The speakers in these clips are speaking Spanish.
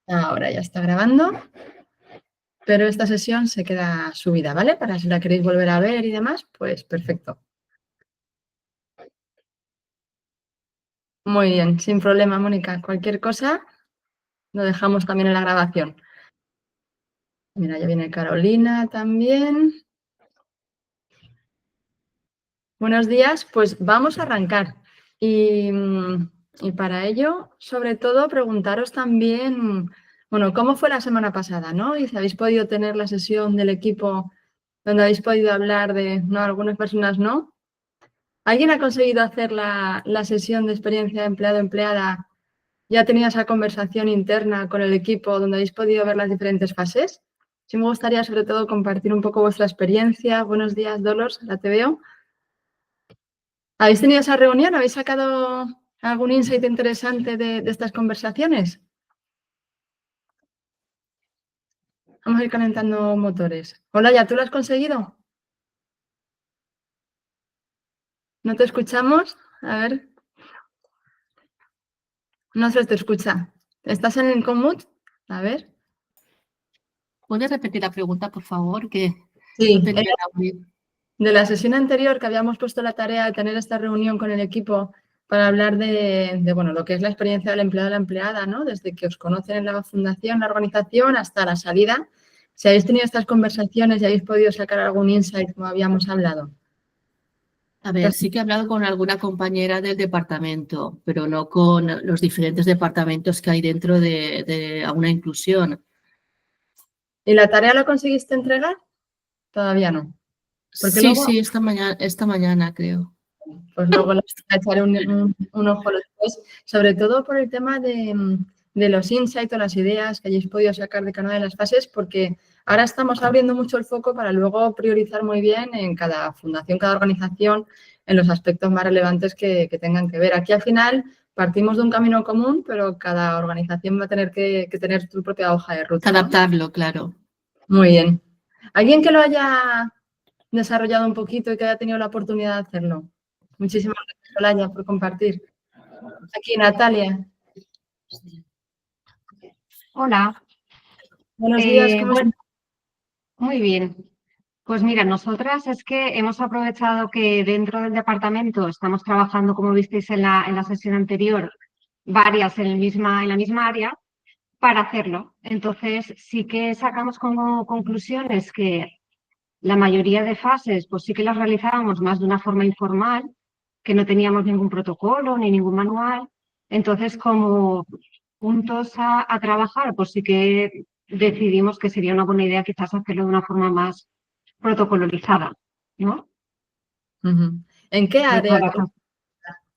Ahora ya está grabando, pero esta sesión se queda subida, ¿vale? Para si la queréis volver a ver y demás, pues perfecto. Muy bien, sin problema, Mónica. Cualquier cosa lo dejamos también en la grabación. Mira, ya viene Carolina también. Buenos días, pues vamos a arrancar. Y para ello, sobre todo, preguntaros también, bueno, ¿cómo fue la semana pasada, no? Y si habéis podido tener la sesión del equipo donde habéis podido hablar de, no, algunas personas no. ¿Alguien ha conseguido hacer la sesión de experiencia de empleado-empleada? ¿Ya ha tenido esa conversación interna con el equipo donde habéis podido ver las diferentes fases? Sí me gustaría sobre todo compartir un poco vuestra experiencia. Buenos días, Dolores, la te veo. ¿Habéis tenido esa reunión? ¿Habéis sacado algún insight interesante de estas conversaciones? Vamos a ir calentando motores. Hola, ¿ya tú lo has conseguido? ¿No te escuchamos? A ver. No se te escucha. ¿Estás en el Comut? A ver. ¿Puedes repetir la pregunta, por favor? Que Sí, no tenía el audio. de la sesión anterior que habíamos puesto la tarea de tener esta reunión con el equipo para hablar de bueno, lo que es la experiencia del empleado o la empleada, ¿no? Desde que os conocen en la fundación, la organización, hasta la salida. Si habéis tenido estas conversaciones y habéis podido sacar algún insight, como habíamos hablado. A ver, sí que he hablado con alguna compañera del departamento, pero no con los diferentes departamentos que hay dentro de una inclusión. ¿Y la tarea la conseguiste entregar? Todavía no. Porque Sí, luego, sí, esta mañana creo. pues luego le echaré un ojo después, sobre todo por el tema de los insights o las ideas que hayáis podido sacar de cada una de las fases, porque ahora estamos abriendo mucho el foco para luego priorizar muy bien en cada fundación, cada organización, en los aspectos más relevantes que tengan que ver. Aquí al final partimos de un camino común, pero cada organización va a tener que tener su propia hoja de ruta, ¿no? Adaptarlo, claro. Muy bien. ¿Alguien que lo haya desarrollado un poquito y que haya tenido la oportunidad de hacerlo? Muchísimas gracias, Olaya, por compartir. Aquí, Natalia. Hola. Buenos días, ¿cómo estás? Bueno, muy bien. Pues mira, nosotras es que hemos aprovechado que dentro del departamento estamos trabajando, como visteis en la sesión anterior, varias en la misma área para hacerlo. Entonces, sí que sacamos como conclusiones que la mayoría de fases, pues sí que las realizábamos más de una forma informal, que no teníamos ningún protocolo ni ningún manual. Entonces, como puntos a trabajar, pues sí que decidimos que sería una buena idea quizás hacerlo de una forma más protocolarizada, ¿no? ¿En qué De área todas las-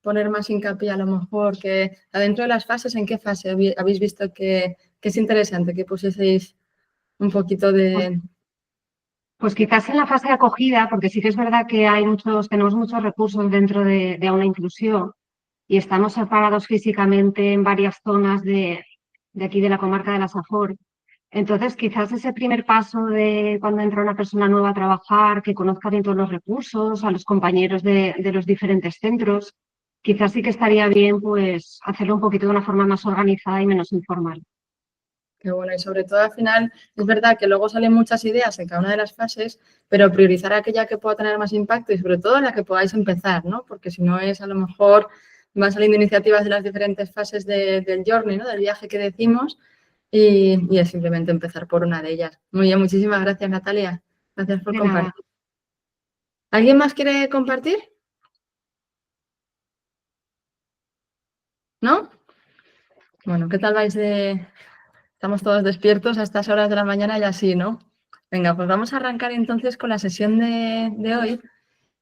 poner más hincapié a lo mejor? Que adentro de las fases, ¿en qué fase habéis visto que es interesante que pusieseis un poquito de... Pues quizás en la fase de acogida, porque sí que es verdad que tenemos muchos recursos dentro de Aula Inclusión y estamos separados físicamente en varias zonas de aquí de la comarca de la Safor. Entonces, quizás ese primer paso de cuando entra una persona nueva a trabajar, que conozca bien todos los recursos, a los compañeros de los diferentes centros, quizás sí que estaría bien pues hacerlo un poquito de una forma más organizada y menos informal. Que bueno, y sobre todo al final es verdad que luego salen muchas ideas en cada una de las fases, pero priorizar aquella que pueda tener más impacto y sobre todo la que podáis empezar, ¿no? Porque si no es a lo mejor van saliendo iniciativas de las diferentes fases del journey, ¿no? Del viaje que decimos y es simplemente empezar por una de ellas. Muy bien, muchísimas gracias, Natalia. Gracias por De nada. compartir. ¿Alguien más quiere compartir? ¿No? Bueno, ¿qué tal vais de...? Estamos todos despiertos a estas horas de la mañana y así, ¿no? Venga, pues vamos a arrancar entonces con la sesión de hoy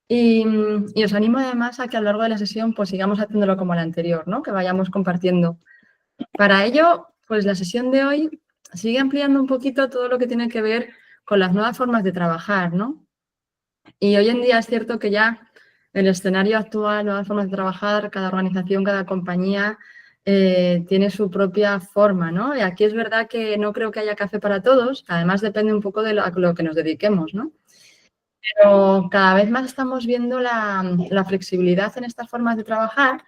y os animo además a que a lo largo de la sesión pues sigamos haciéndolo como la anterior, ¿no? Que vayamos compartiendo. Para ello, pues la sesión de hoy sigue ampliando un poquito todo lo que tiene que ver con las nuevas formas de trabajar, ¿no? Y hoy en día es cierto que ya el escenario actual, nuevas formas de trabajar, cada organización, cada compañía tiene su propia forma, ¿no? Y aquí es verdad que no creo que haya café para todos, además depende un poco de lo que nos dediquemos, ¿no? Pero cada vez más estamos viendo la flexibilidad en estas formas de trabajar,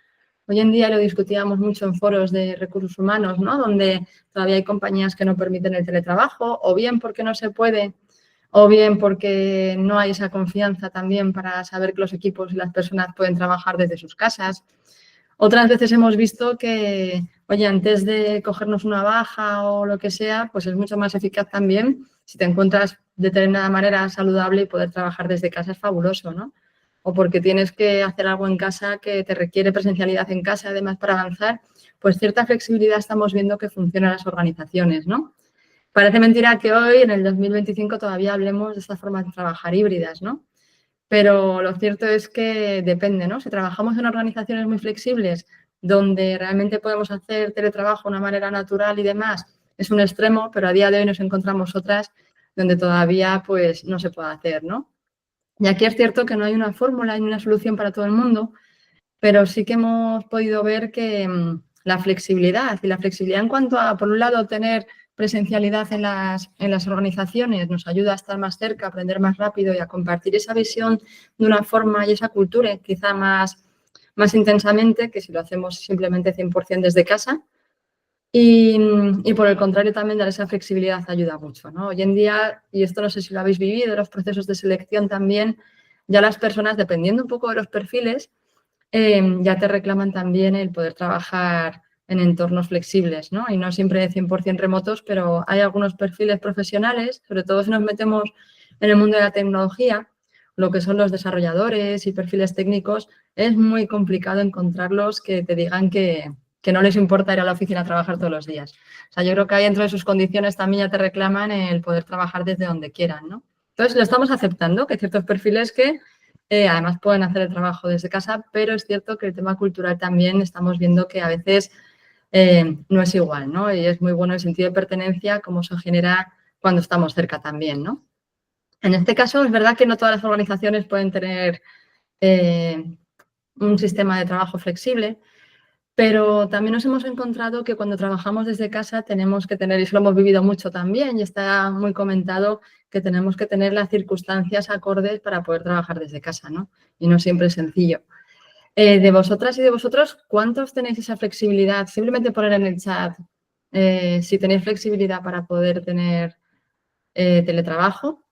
Hoy en día lo discutíamos mucho en foros de recursos humanos, ¿no? Donde todavía hay compañías que no permiten el teletrabajo, o bien porque no se puede, o bien porque no hay esa confianza también para saber que los equipos y las personas pueden trabajar desde sus casas. Otras veces hemos visto que, oye, antes de cogernos una baja o lo que sea, pues es mucho más eficaz también si te encuentras de determinada manera saludable y poder trabajar desde casa es fabuloso, ¿no? O porque tienes que hacer algo en casa que te requiere presencialidad en casa, además para avanzar, pues cierta flexibilidad estamos viendo que funciona en las organizaciones, ¿no? Parece mentira que hoy, en el 2025, todavía hablemos de esta forma de trabajar híbridas, ¿no? Pero lo cierto es que depende, ¿no? Si trabajamos en organizaciones muy flexibles, donde realmente podemos hacer teletrabajo de una manera natural y demás, es un extremo, pero a día de hoy nos encontramos otras donde todavía pues no se puede hacer, ¿no? Y aquí es cierto que no hay una fórmula ni una solución para todo el mundo, pero sí que hemos podido ver que la flexibilidad en cuanto a, por un lado, tener presencialidad en las organizaciones nos ayuda a estar más cerca, a aprender más rápido y a compartir esa visión de una forma y esa cultura quizá más intensamente que si lo hacemos simplemente 100% desde casa. Y por el contrario, también dar esa flexibilidad ayuda mucho, ¿no? Hoy en día, y esto no sé si lo habéis vivido, los procesos de selección también, ya las personas, dependiendo un poco de los perfiles, ya te reclaman también el poder trabajar en entornos flexibles, ¿no? Y no siempre 100% remotos, pero hay algunos perfiles profesionales, sobre todo si nos metemos en el mundo de la tecnología, lo que son los desarrolladores y perfiles técnicos, es muy complicado encontrarlos que te digan que no les importa ir a la oficina a trabajar todos los días. O sea, yo creo que ahí dentro de sus condiciones también ya te reclaman el poder trabajar desde donde quieran, ¿no? Entonces, lo estamos aceptando, que hay ciertos perfiles que además pueden hacer el trabajo desde casa, pero es cierto que el tema cultural también estamos viendo que a veces no es igual, ¿no? Y es muy bueno el sentido de pertenencia, como se genera cuando estamos cerca también, ¿no? En este caso, es verdad que no todas las organizaciones pueden tener un sistema de trabajo flexible, pero también nos hemos encontrado que cuando trabajamos desde casa tenemos que tener, y eso lo hemos vivido mucho también, y está muy comentado, que tenemos que tener las circunstancias acordes para poder trabajar desde casa, ¿no? Y no siempre es sencillo. De vosotras y de vosotros, ¿cuántos tenéis esa flexibilidad? Simplemente poner en el chat si tenéis flexibilidad para poder tener teletrabajo,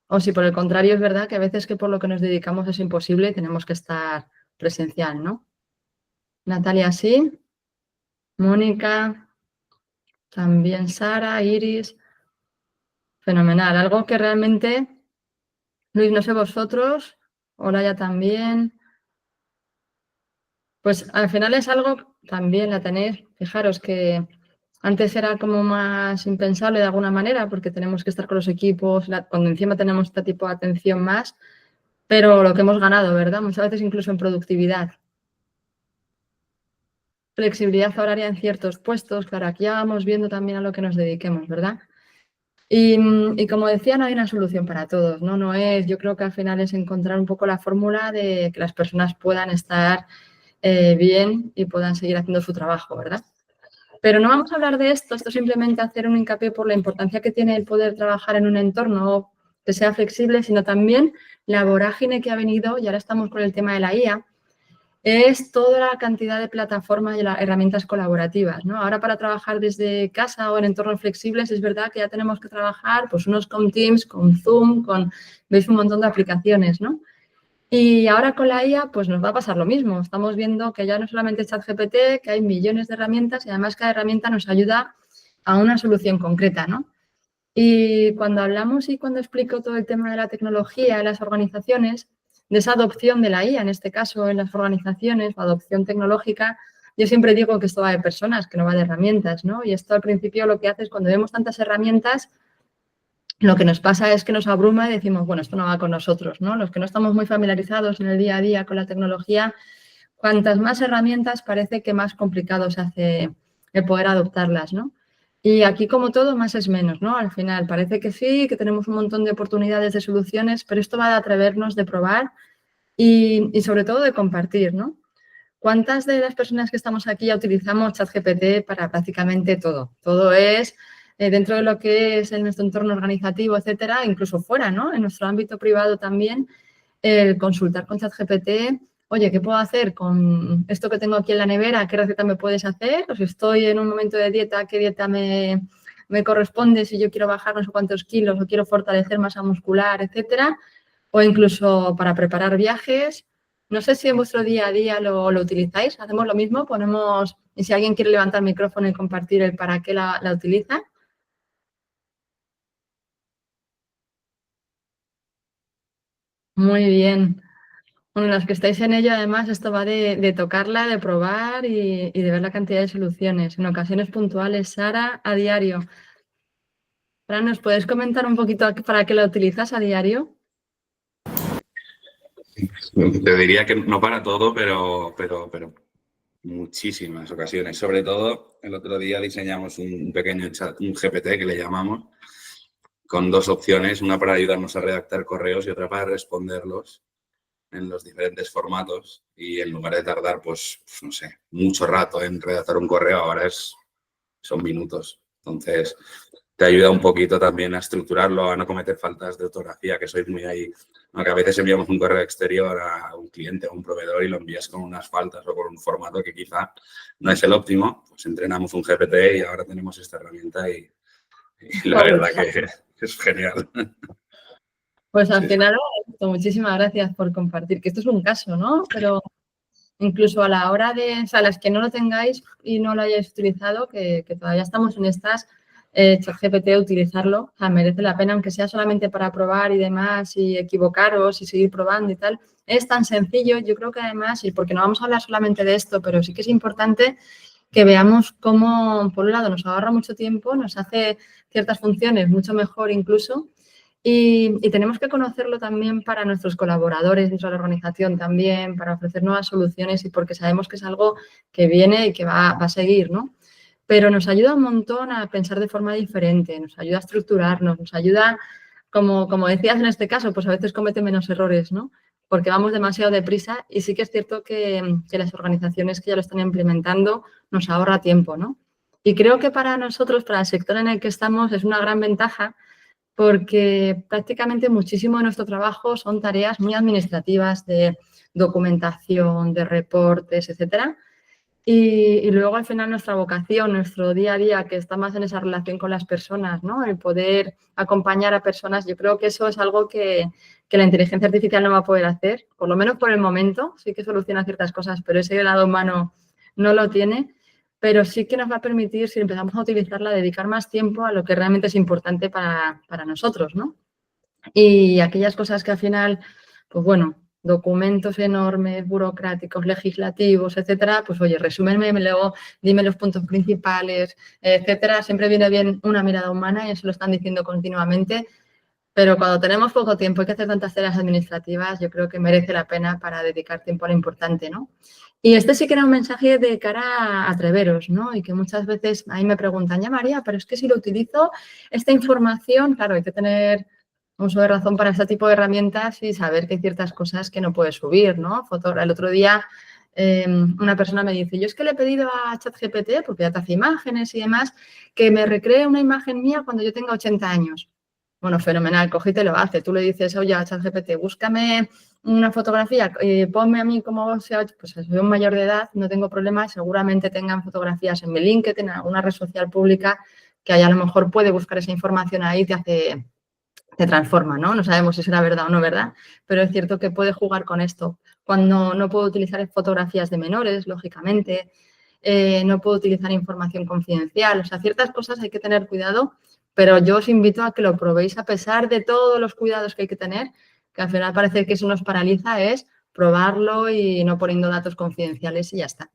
o si por el contrario es verdad que a veces que por lo que nos dedicamos es imposible y tenemos que estar presencial, ¿no? Natalia, sí. Mónica, también Sara, Iris. Fenomenal. Algo que realmente, Luis, no sé vosotros, Olaya también. Pues al final es algo, también la tenéis, fijaros que antes era como más impensable de alguna manera porque tenemos que estar con los equipos, cuando encima tenemos este tipo de atención más, pero lo que hemos ganado, ¿verdad? Muchas veces incluso en productividad. Flexibilidad horaria en ciertos puestos, claro, aquí ya vamos viendo también a lo que nos dediquemos, ¿verdad? Y como decía, no hay una solución para todos, ¿no? No es, yo creo que al final es encontrar un poco la fórmula de que las personas puedan estar bien y puedan seguir haciendo su trabajo, ¿verdad? Pero no vamos a hablar de esto simplemente hacer un hincapié por la importancia que tiene el poder trabajar en un entorno que sea flexible, sino también la vorágine que ha venido, y ahora estamos con el tema de la IA, es toda la cantidad de plataformas y herramientas colaborativas, ¿no? Ahora para trabajar desde casa o en entornos flexibles es verdad que ya tenemos que trabajar pues unos con Teams, con Zoom, veis un montón de aplicaciones, ¿no? Y ahora con la IA pues nos va a pasar lo mismo. Estamos viendo que ya no solamente ChatGPT, que hay millones de herramientas y además cada herramienta nos ayuda a una solución concreta, ¿no? Y cuando hablamos y cuando explico todo el tema de la tecnología en las organizaciones, de esa adopción de la IA, en este caso en las organizaciones, o adopción tecnológica, yo siempre digo que esto va de personas, que no va de herramientas, ¿no? Y esto al principio lo que hace es cuando vemos tantas herramientas, lo que nos pasa es que nos abruma y decimos, bueno, esto no va con nosotros, ¿no? Los que no estamos muy familiarizados en el día a día con la tecnología, cuantas más herramientas parece que más complicado se hace el poder adoptarlas, ¿no? Y aquí, como todo, más es menos, ¿no? Al final, parece que sí, que tenemos un montón de oportunidades de soluciones, pero esto va de atrevernos, de probar y sobre todo de compartir, ¿no? ¿Cuántas de las personas que estamos aquí ya utilizamos ChatGPT para prácticamente todo? Todo es dentro de lo que es en nuestro entorno organizativo, etcétera, incluso fuera, ¿no? En nuestro ámbito privado también, el consultar con ChatGPT oye, ¿qué puedo hacer con esto que tengo aquí en la nevera? ¿Qué receta me puedes hacer? O si estoy en un momento de dieta, ¿qué dieta me corresponde? Si yo quiero bajar no sé cuántos kilos o quiero fortalecer masa muscular, etcétera. O incluso para preparar viajes. No sé si en vuestro día a día lo utilizáis. Hacemos lo mismo, ponemos, y si alguien quiere levantar el micrófono y compartir el para qué la utiliza. Muy bien. Bueno, los que estáis en ello, además, esto va de tocarla, de probar y de ver la cantidad de soluciones. En ocasiones puntuales, Sara, a diario. Fran, ¿nos puedes comentar un poquito para qué la utilizas a diario? Te diría que no para todo, pero muchísimas ocasiones. Sobre todo, el otro día diseñamos un pequeño chat, un GPT que le llamamos, con 2 opciones, una para ayudarnos a redactar correos y otra para responderlos en los diferentes formatos. Y en lugar de tardar, pues no sé, mucho rato en redactar un correo, ahora son minutos. Entonces, te ayuda un poquito también a estructurarlo, a no cometer faltas de ortografía, que soy muy ahí. Aunque a veces enviamos un correo exterior a un cliente o un proveedor y lo envías con unas faltas o con un formato que quizá no es el óptimo, pues entrenamos un GPT y ahora tenemos esta herramienta y la verdad que es genial. Pues al Sí. final, muchísimas gracias por compartir, que esto es un caso, ¿no? Pero incluso a la hora de, o sea, las que no lo tengáis y no lo hayáis utilizado, que todavía estamos en estas, ChatGPT, utilizarlo, o sea, merece la pena, aunque sea solamente para probar y demás y equivocaros y seguir probando y tal. Es tan sencillo, yo creo que además, y porque no vamos a hablar solamente de esto, pero sí que es importante que veamos cómo, por un lado, nos ahorra mucho tiempo, nos hace ciertas funciones mucho mejor incluso. Y tenemos que conocerlo también para nuestros colaboradores, nuestra organización también, para ofrecer nuevas soluciones y porque sabemos que es algo que viene y que va a seguir, ¿no? Pero nos ayuda un montón a pensar de forma diferente, nos ayuda a estructurarnos, nos ayuda, como decías en este caso, pues a veces comete menos errores, ¿no? Porque vamos demasiado deprisa y sí que es cierto que las organizaciones que ya lo están implementando nos ahorra tiempo, ¿no? Y creo que para nosotros, para el sector en el que estamos, es una gran ventaja porque prácticamente muchísimo de nuestro trabajo son tareas muy administrativas de documentación, de reportes, etcétera. Y luego al final nuestra vocación, nuestro día a día, que está más en esa relación con las personas, ¿no? El poder acompañar a personas, yo creo que eso es algo que la inteligencia artificial no va a poder hacer, por lo menos por el momento, sí que soluciona ciertas cosas, pero ese lado humano no lo tiene, pero sí que nos va a permitir, si empezamos a utilizarla, dedicar más tiempo a lo que realmente es importante para nosotros, ¿no? Y aquellas cosas que al final, pues bueno, documentos enormes, burocráticos, legislativos, etcétera, pues oye, resúmenmelo, dime los puntos principales, etcétera. Siempre viene bien una mirada humana y eso lo están diciendo continuamente. Pero cuando tenemos poco tiempo y hay que hacer tantas tareas administrativas, yo creo que merece la pena para dedicar tiempo a lo importante, ¿no? Y este sí que era un mensaje de cara a atreveros, ¿no? Y que muchas veces ahí me preguntan, ya María, pero es que si lo utilizo, esta información, claro, hay que tener uso de razón para este tipo de herramientas y saber que hay ciertas cosas que no puedes subir, ¿no? El otro día una persona me dice, yo es que le he pedido a ChatGPT, porque ya te hace imágenes y demás, que me recree una imagen mía cuando yo tenga 80 años. Bueno, fenomenal, coge y te lo hace. Tú le dices, oye, a ChatGPT, búscame una fotografía, ponme a mí como sea, pues soy un mayor de edad, no tengo problema, seguramente tengan fotografías en mi LinkedIn, en alguna red social pública, que ahí a lo mejor puede buscar esa información ahí y te transforma, ¿no? No sabemos si será verdad o no verdad, pero es cierto que puede jugar con esto. Cuando no puedo utilizar fotografías de menores, lógicamente, no puedo utilizar información confidencial, o sea, ciertas cosas hay que tener cuidado, pero yo os invito a que lo probéis a pesar de todos los cuidados que hay que tener, que al final parece que eso nos paraliza, es probarlo y no poniendo datos confidenciales y ya está.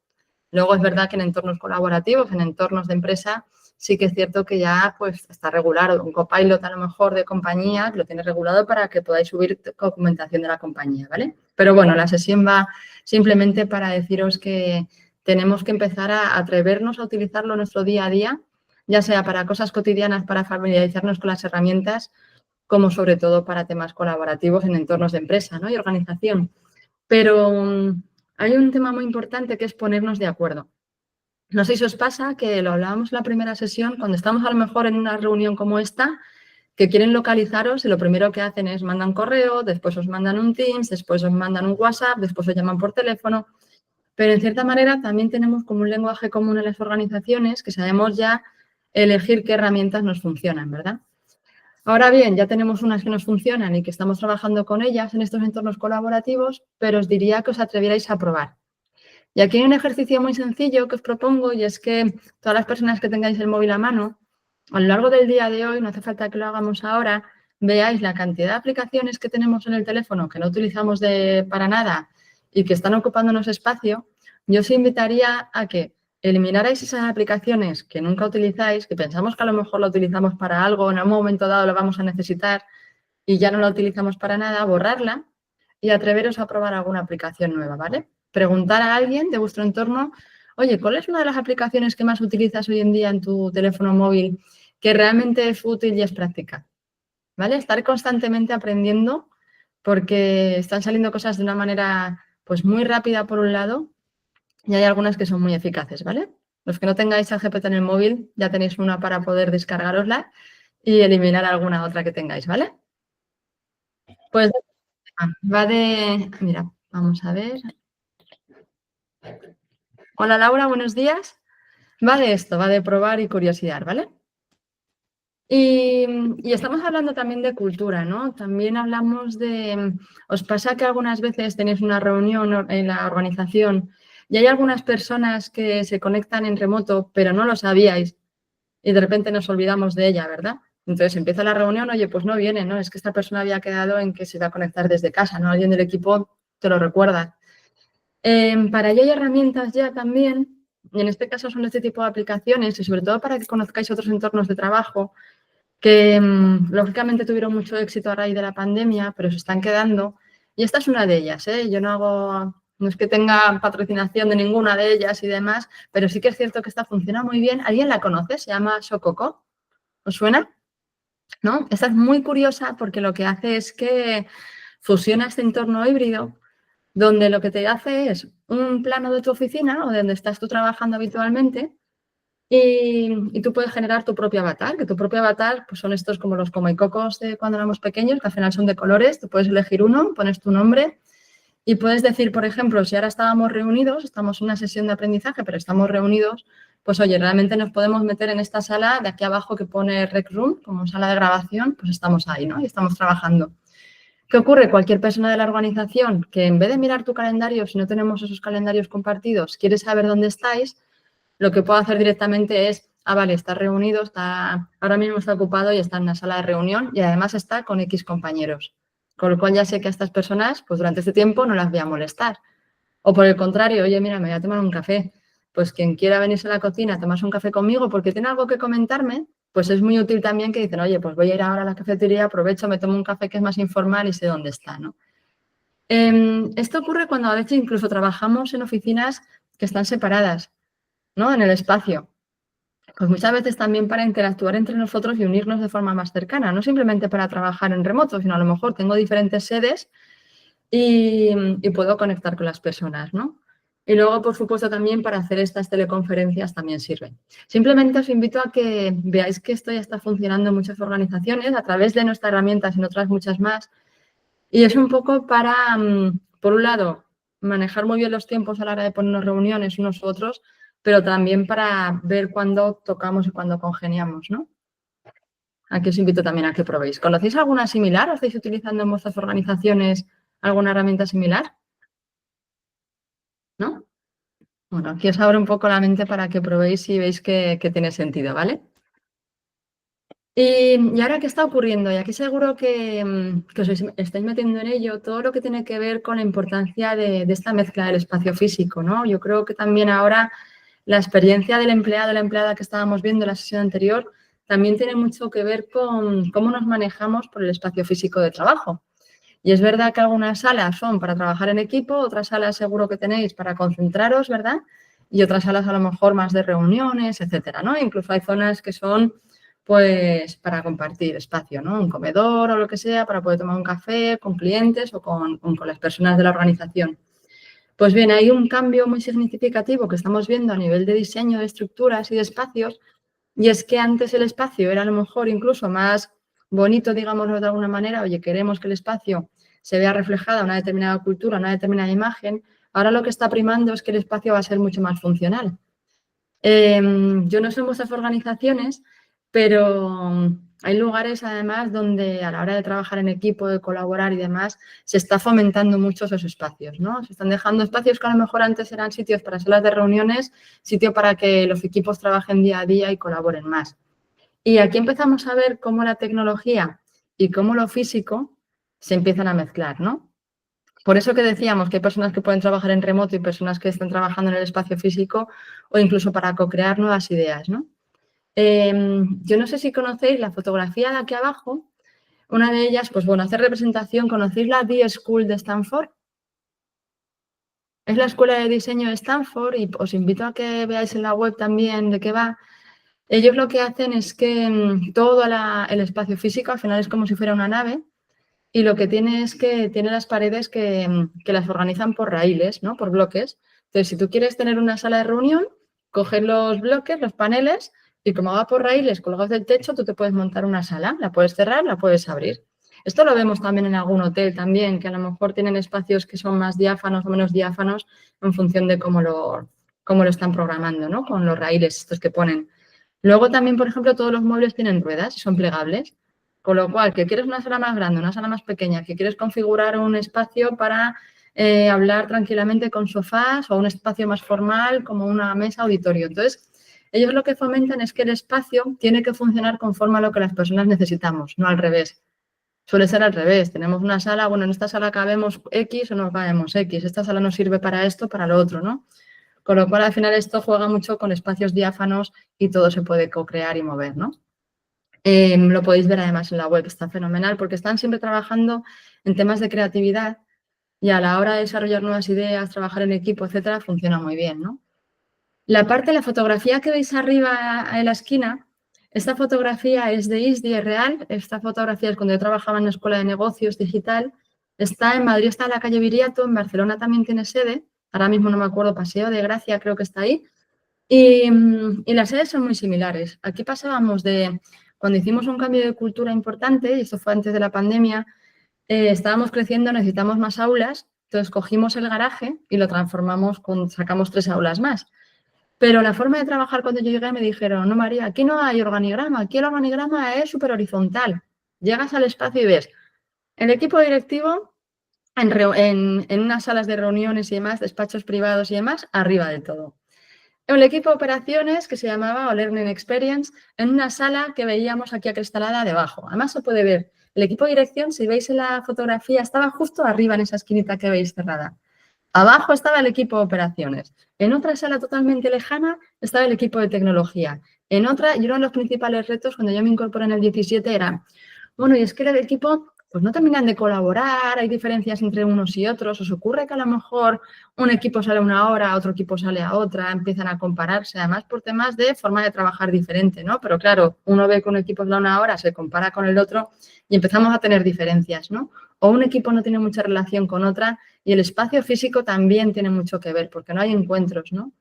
Luego es verdad que en entornos colaborativos, en entornos de empresa, sí que es cierto que ya pues está regulado. Un copilot a lo mejor de compañía lo tiene regulado para que podáis subir documentación de la compañía, ¿vale? Pero bueno, la sesión va simplemente para deciros que tenemos que empezar a atrevernos a utilizarlo en nuestro día a día, ya sea para cosas cotidianas, para familiarizarnos con las herramientas, como sobre todo para temas colaborativos en entornos de empresa, ¿no? Y organización. Pero hay un tema muy importante que es ponernos de acuerdo. No sé si os pasa que lo hablábamos en la primera sesión, cuando estamos a lo mejor en una reunión como esta, que quieren localizaros y lo primero que hacen es mandan correo, después os mandan un Teams, después os mandan un WhatsApp, después os llaman por teléfono. Pero en cierta manera también tenemos como un lenguaje común en las organizaciones que sabemos ya elegir qué herramientas nos funcionan, ¿verdad? Ahora bien, ya tenemos unas que nos funcionan y que estamos trabajando con ellas en estos entornos colaborativos, pero os diría que os atrevierais a probar. Y aquí hay un ejercicio muy sencillo que os propongo y es que todas las personas que tengáis el móvil a mano, a lo largo del día de hoy, no hace falta que lo hagamos ahora, veáis la cantidad de aplicaciones que tenemos en el teléfono que no utilizamos para nada y que están ocupándonos espacio. Yo os invitaría a que eliminarais esas aplicaciones que nunca utilizáis, que pensamos que a lo mejor la utilizamos para algo, en algún momento dado lo vamos a necesitar y ya no la utilizamos para nada, borrarla y atreveros a probar alguna aplicación nueva, ¿vale? Preguntar a alguien de vuestro entorno, oye, ¿cuál es una de las aplicaciones que más utilizas hoy en día en tu teléfono móvil que realmente es útil y es práctica? ¿Vale? Estar constantemente aprendiendo porque están saliendo cosas de una manera pues muy rápida por un lado y hay algunas que son muy eficaces, ¿vale? Los que no tengáis ChatGPT en el móvil ya tenéis una para poder descargarosla y eliminar alguna otra que tengáis, ¿vale? Pues va de... Mira, vamos a ver. Hola Laura, buenos días. Va de esto, va de probar y curiosidad, ¿vale? Y estamos hablando también de cultura, ¿no? También hablamos de... ¿Os pasa que algunas veces tenéis una reunión en la organización y hay algunas personas que se conectan en remoto, pero no lo sabíais y de repente nos olvidamos de ella, ¿verdad? Entonces empieza la reunión, oye, pues no viene, ¿no? Es que esta persona había quedado en que se iba a conectar desde casa, ¿no? Alguien del equipo te lo recuerda. Para ello hay herramientas ya también, y en este caso son este tipo de aplicaciones, y sobre todo para que conozcáis otros entornos de trabajo que lógicamente tuvieron mucho éxito a raíz de la pandemia, pero se están quedando. Y esta es una de ellas, ¿eh? Yo no es que tenga patrocinación de ninguna de ellas y demás, pero sí que es cierto que esta funciona muy bien. ¿Alguien la conoce? Se llama Shokoko. ¿Os suena? ¿No? Esta es muy curiosa porque lo que hace es que fusiona este entorno híbrido donde lo que te hace es un plano de tu oficina o de donde estás tú trabajando habitualmente y tú puedes generar tu propio avatar, que tu propio avatar pues son estos como los comaicocos de cuando éramos pequeños, que al final son de colores, tú puedes elegir uno, pones tu nombre y puedes decir, por ejemplo, si ahora estábamos reunidos, estamos en una sesión de aprendizaje, pero estamos reunidos, pues oye, realmente nos podemos meter en esta sala de aquí abajo que pone Rec Room, como sala de grabación, pues estamos ahí, ¿no? Y estamos trabajando. ¿Qué ocurre? Cualquier persona de la organización que en vez de mirar tu calendario, si no tenemos esos calendarios compartidos, quiere saber dónde estáis, lo que puedo hacer directamente es, vale, está reunido, ahora mismo está ocupado y está en una sala de reunión y además está con X compañeros. Con lo cual ya sé que a estas personas, pues durante este tiempo no las voy a molestar. O por el contrario, oye, mira, me voy a tomar un café. Pues quien quiera venirse a la cocina a tomarse un café conmigo porque tiene algo que comentarme, pues es muy útil también que dicen, oye, pues voy a ir ahora a la cafetería, aprovecho, me tomo un café que es más informal y sé dónde está, ¿no? Esto ocurre cuando a veces incluso trabajamos en oficinas que están separadas, ¿no? En el espacio. Pues muchas veces también para interactuar entre nosotros y unirnos de forma más cercana, no simplemente para trabajar en remoto, sino a lo mejor tengo diferentes sedes y puedo conectar con las personas, ¿no? Y luego, por supuesto, también para hacer estas teleconferencias también sirven. Simplemente os invito a que veáis que esto ya está funcionando en muchas organizaciones a través de nuestras herramientas y en otras muchas más. Y es un poco para, por un lado, manejar muy bien los tiempos a la hora de ponernos reuniones unos u otros, pero también para ver cuándo tocamos y cuándo congeniamos, ¿no? Aquí os invito también a que probéis. ¿Conocéis alguna similar? ¿O estáis utilizando en vuestras organizaciones alguna herramienta similar? ¿No? Bueno, aquí os abro un poco la mente para que probéis y veis que tiene sentido, ¿vale? Y ahora, ¿qué está ocurriendo? Y aquí seguro que os estáis metiendo en ello todo lo que tiene que ver con la importancia de esta mezcla del espacio físico, ¿no? Yo creo que también ahora la experiencia del empleado o la empleada que estábamos viendo en la sesión anterior también tiene mucho que ver con cómo nos manejamos por el espacio físico de trabajo. Y es verdad que algunas salas son para trabajar en equipo, otras salas seguro que tenéis para concentraros, ¿verdad? Y otras salas a lo mejor más de reuniones, etcétera, ¿no? Incluso hay zonas que son pues para compartir espacio, ¿no? Un comedor o lo que sea, para poder tomar un café con clientes o con las personas de la organización. Pues bien, hay un cambio muy significativo que estamos viendo a nivel de diseño de estructuras y de espacios, y es que antes el espacio era a lo mejor incluso más bonito, digámoslo de alguna manera, oye, queremos que el espacio se vea reflejada una determinada cultura, una determinada imagen, ahora lo que está primando es que el espacio va a ser mucho más funcional. Yo no sé en vuestras organizaciones, pero hay lugares además donde a la hora de trabajar en equipo, de colaborar y demás, se está fomentando mucho esos espacios, ¿no? Se están dejando espacios que a lo mejor antes eran sitios para salas de reuniones, sitio para que los equipos trabajen día a día y colaboren más. Y aquí empezamos a ver cómo la tecnología y cómo lo físico se empiezan a mezclar, ¿no? Por eso que decíamos que hay personas que pueden trabajar en remoto y personas que están trabajando en el espacio físico o incluso para co-crear nuevas ideas, ¿no? Yo no sé si conocéis la fotografía de aquí abajo. Una de ellas, pues bueno, hace representación. ¿Conocéis la D-School de Stanford? Es la escuela de diseño de Stanford y os invito a que veáis en la web también de qué va. Ellos lo que hacen es que todo el espacio físico al final es como si fuera una nave. Y lo que tiene es que tiene las paredes que las organizan por raíles, ¿no? Por bloques. Entonces, si tú quieres tener una sala de reunión, coges los bloques, los paneles, y como va por raíles colgados del techo, tú te puedes montar una sala. La puedes cerrar, la puedes abrir. Esto lo vemos también en algún hotel también, que a lo mejor tienen espacios que son más diáfanos o menos diáfanos en función de cómo lo están programando, ¿no? Con los raíles estos que ponen. Luego también, por ejemplo, todos los muebles tienen ruedas y son plegables. Con lo cual, que quieres una sala más grande, una sala más pequeña, que quieres configurar un espacio para hablar tranquilamente con sofás o un espacio más formal como una mesa auditorio. Entonces, ellos lo que fomentan es que el espacio tiene que funcionar conforme a lo que las personas necesitamos, no al revés. Suele ser al revés. Tenemos una sala, bueno, en esta sala cabemos X o no cabemos X. Esta sala nos sirve para esto, para lo otro, ¿no? Con lo cual, al final, esto juega mucho con espacios diáfanos y todo se puede co-crear y mover, ¿no? Lo podéis ver además en la web, está fenomenal porque están siempre trabajando en temas de creatividad y a la hora de desarrollar nuevas ideas, trabajar en equipo, etcétera, funciona muy bien, ¿no? La fotografía que veis arriba en la esquina, esta fotografía es de ISDI, es real. Esta fotografía es cuando yo trabajaba en la Escuela de Negocios Digital. Está en Madrid, está en la calle Viriato, en Barcelona también tiene sede. Ahora mismo no me acuerdo, Paseo de Gracia creo que está ahí. Y las sedes son muy similares. Aquí pasábamos de, cuando hicimos un cambio de cultura importante, y esto fue antes de la pandemia, estábamos creciendo, necesitamos más aulas, entonces cogimos el garaje y lo transformamos, sacamos 3 aulas más. Pero la forma de trabajar cuando yo llegué me dijeron, no María, aquí no hay organigrama, aquí el organigrama es súper horizontal. Llegas al espacio y ves el equipo directivo en unas salas de reuniones y demás, despachos privados y demás, arriba del todo. El equipo de operaciones que se llamaba Learning Experience en una sala que veíamos aquí acristalada debajo. Además se puede ver el equipo de dirección, si veis en la fotografía, estaba justo arriba en esa esquinita que veis cerrada. Abajo estaba el equipo de operaciones. En otra sala totalmente lejana estaba el equipo de tecnología. En otra, y uno de los principales retos cuando yo me incorporé en el 17 era, bueno, y es que el equipo pues no terminan de colaborar, hay diferencias entre unos y otros. ¿Os ocurre que a lo mejor un equipo sale a una hora, otro equipo sale a otra, empiezan a compararse, además por temas de forma de trabajar diferente, ¿no? Pero claro, uno ve que un equipo sale a una hora, se compara con el otro y empezamos a tener diferencias, ¿no? O un equipo no tiene mucha relación con otra y el espacio físico también tiene mucho que ver porque no hay encuentros, ¿no?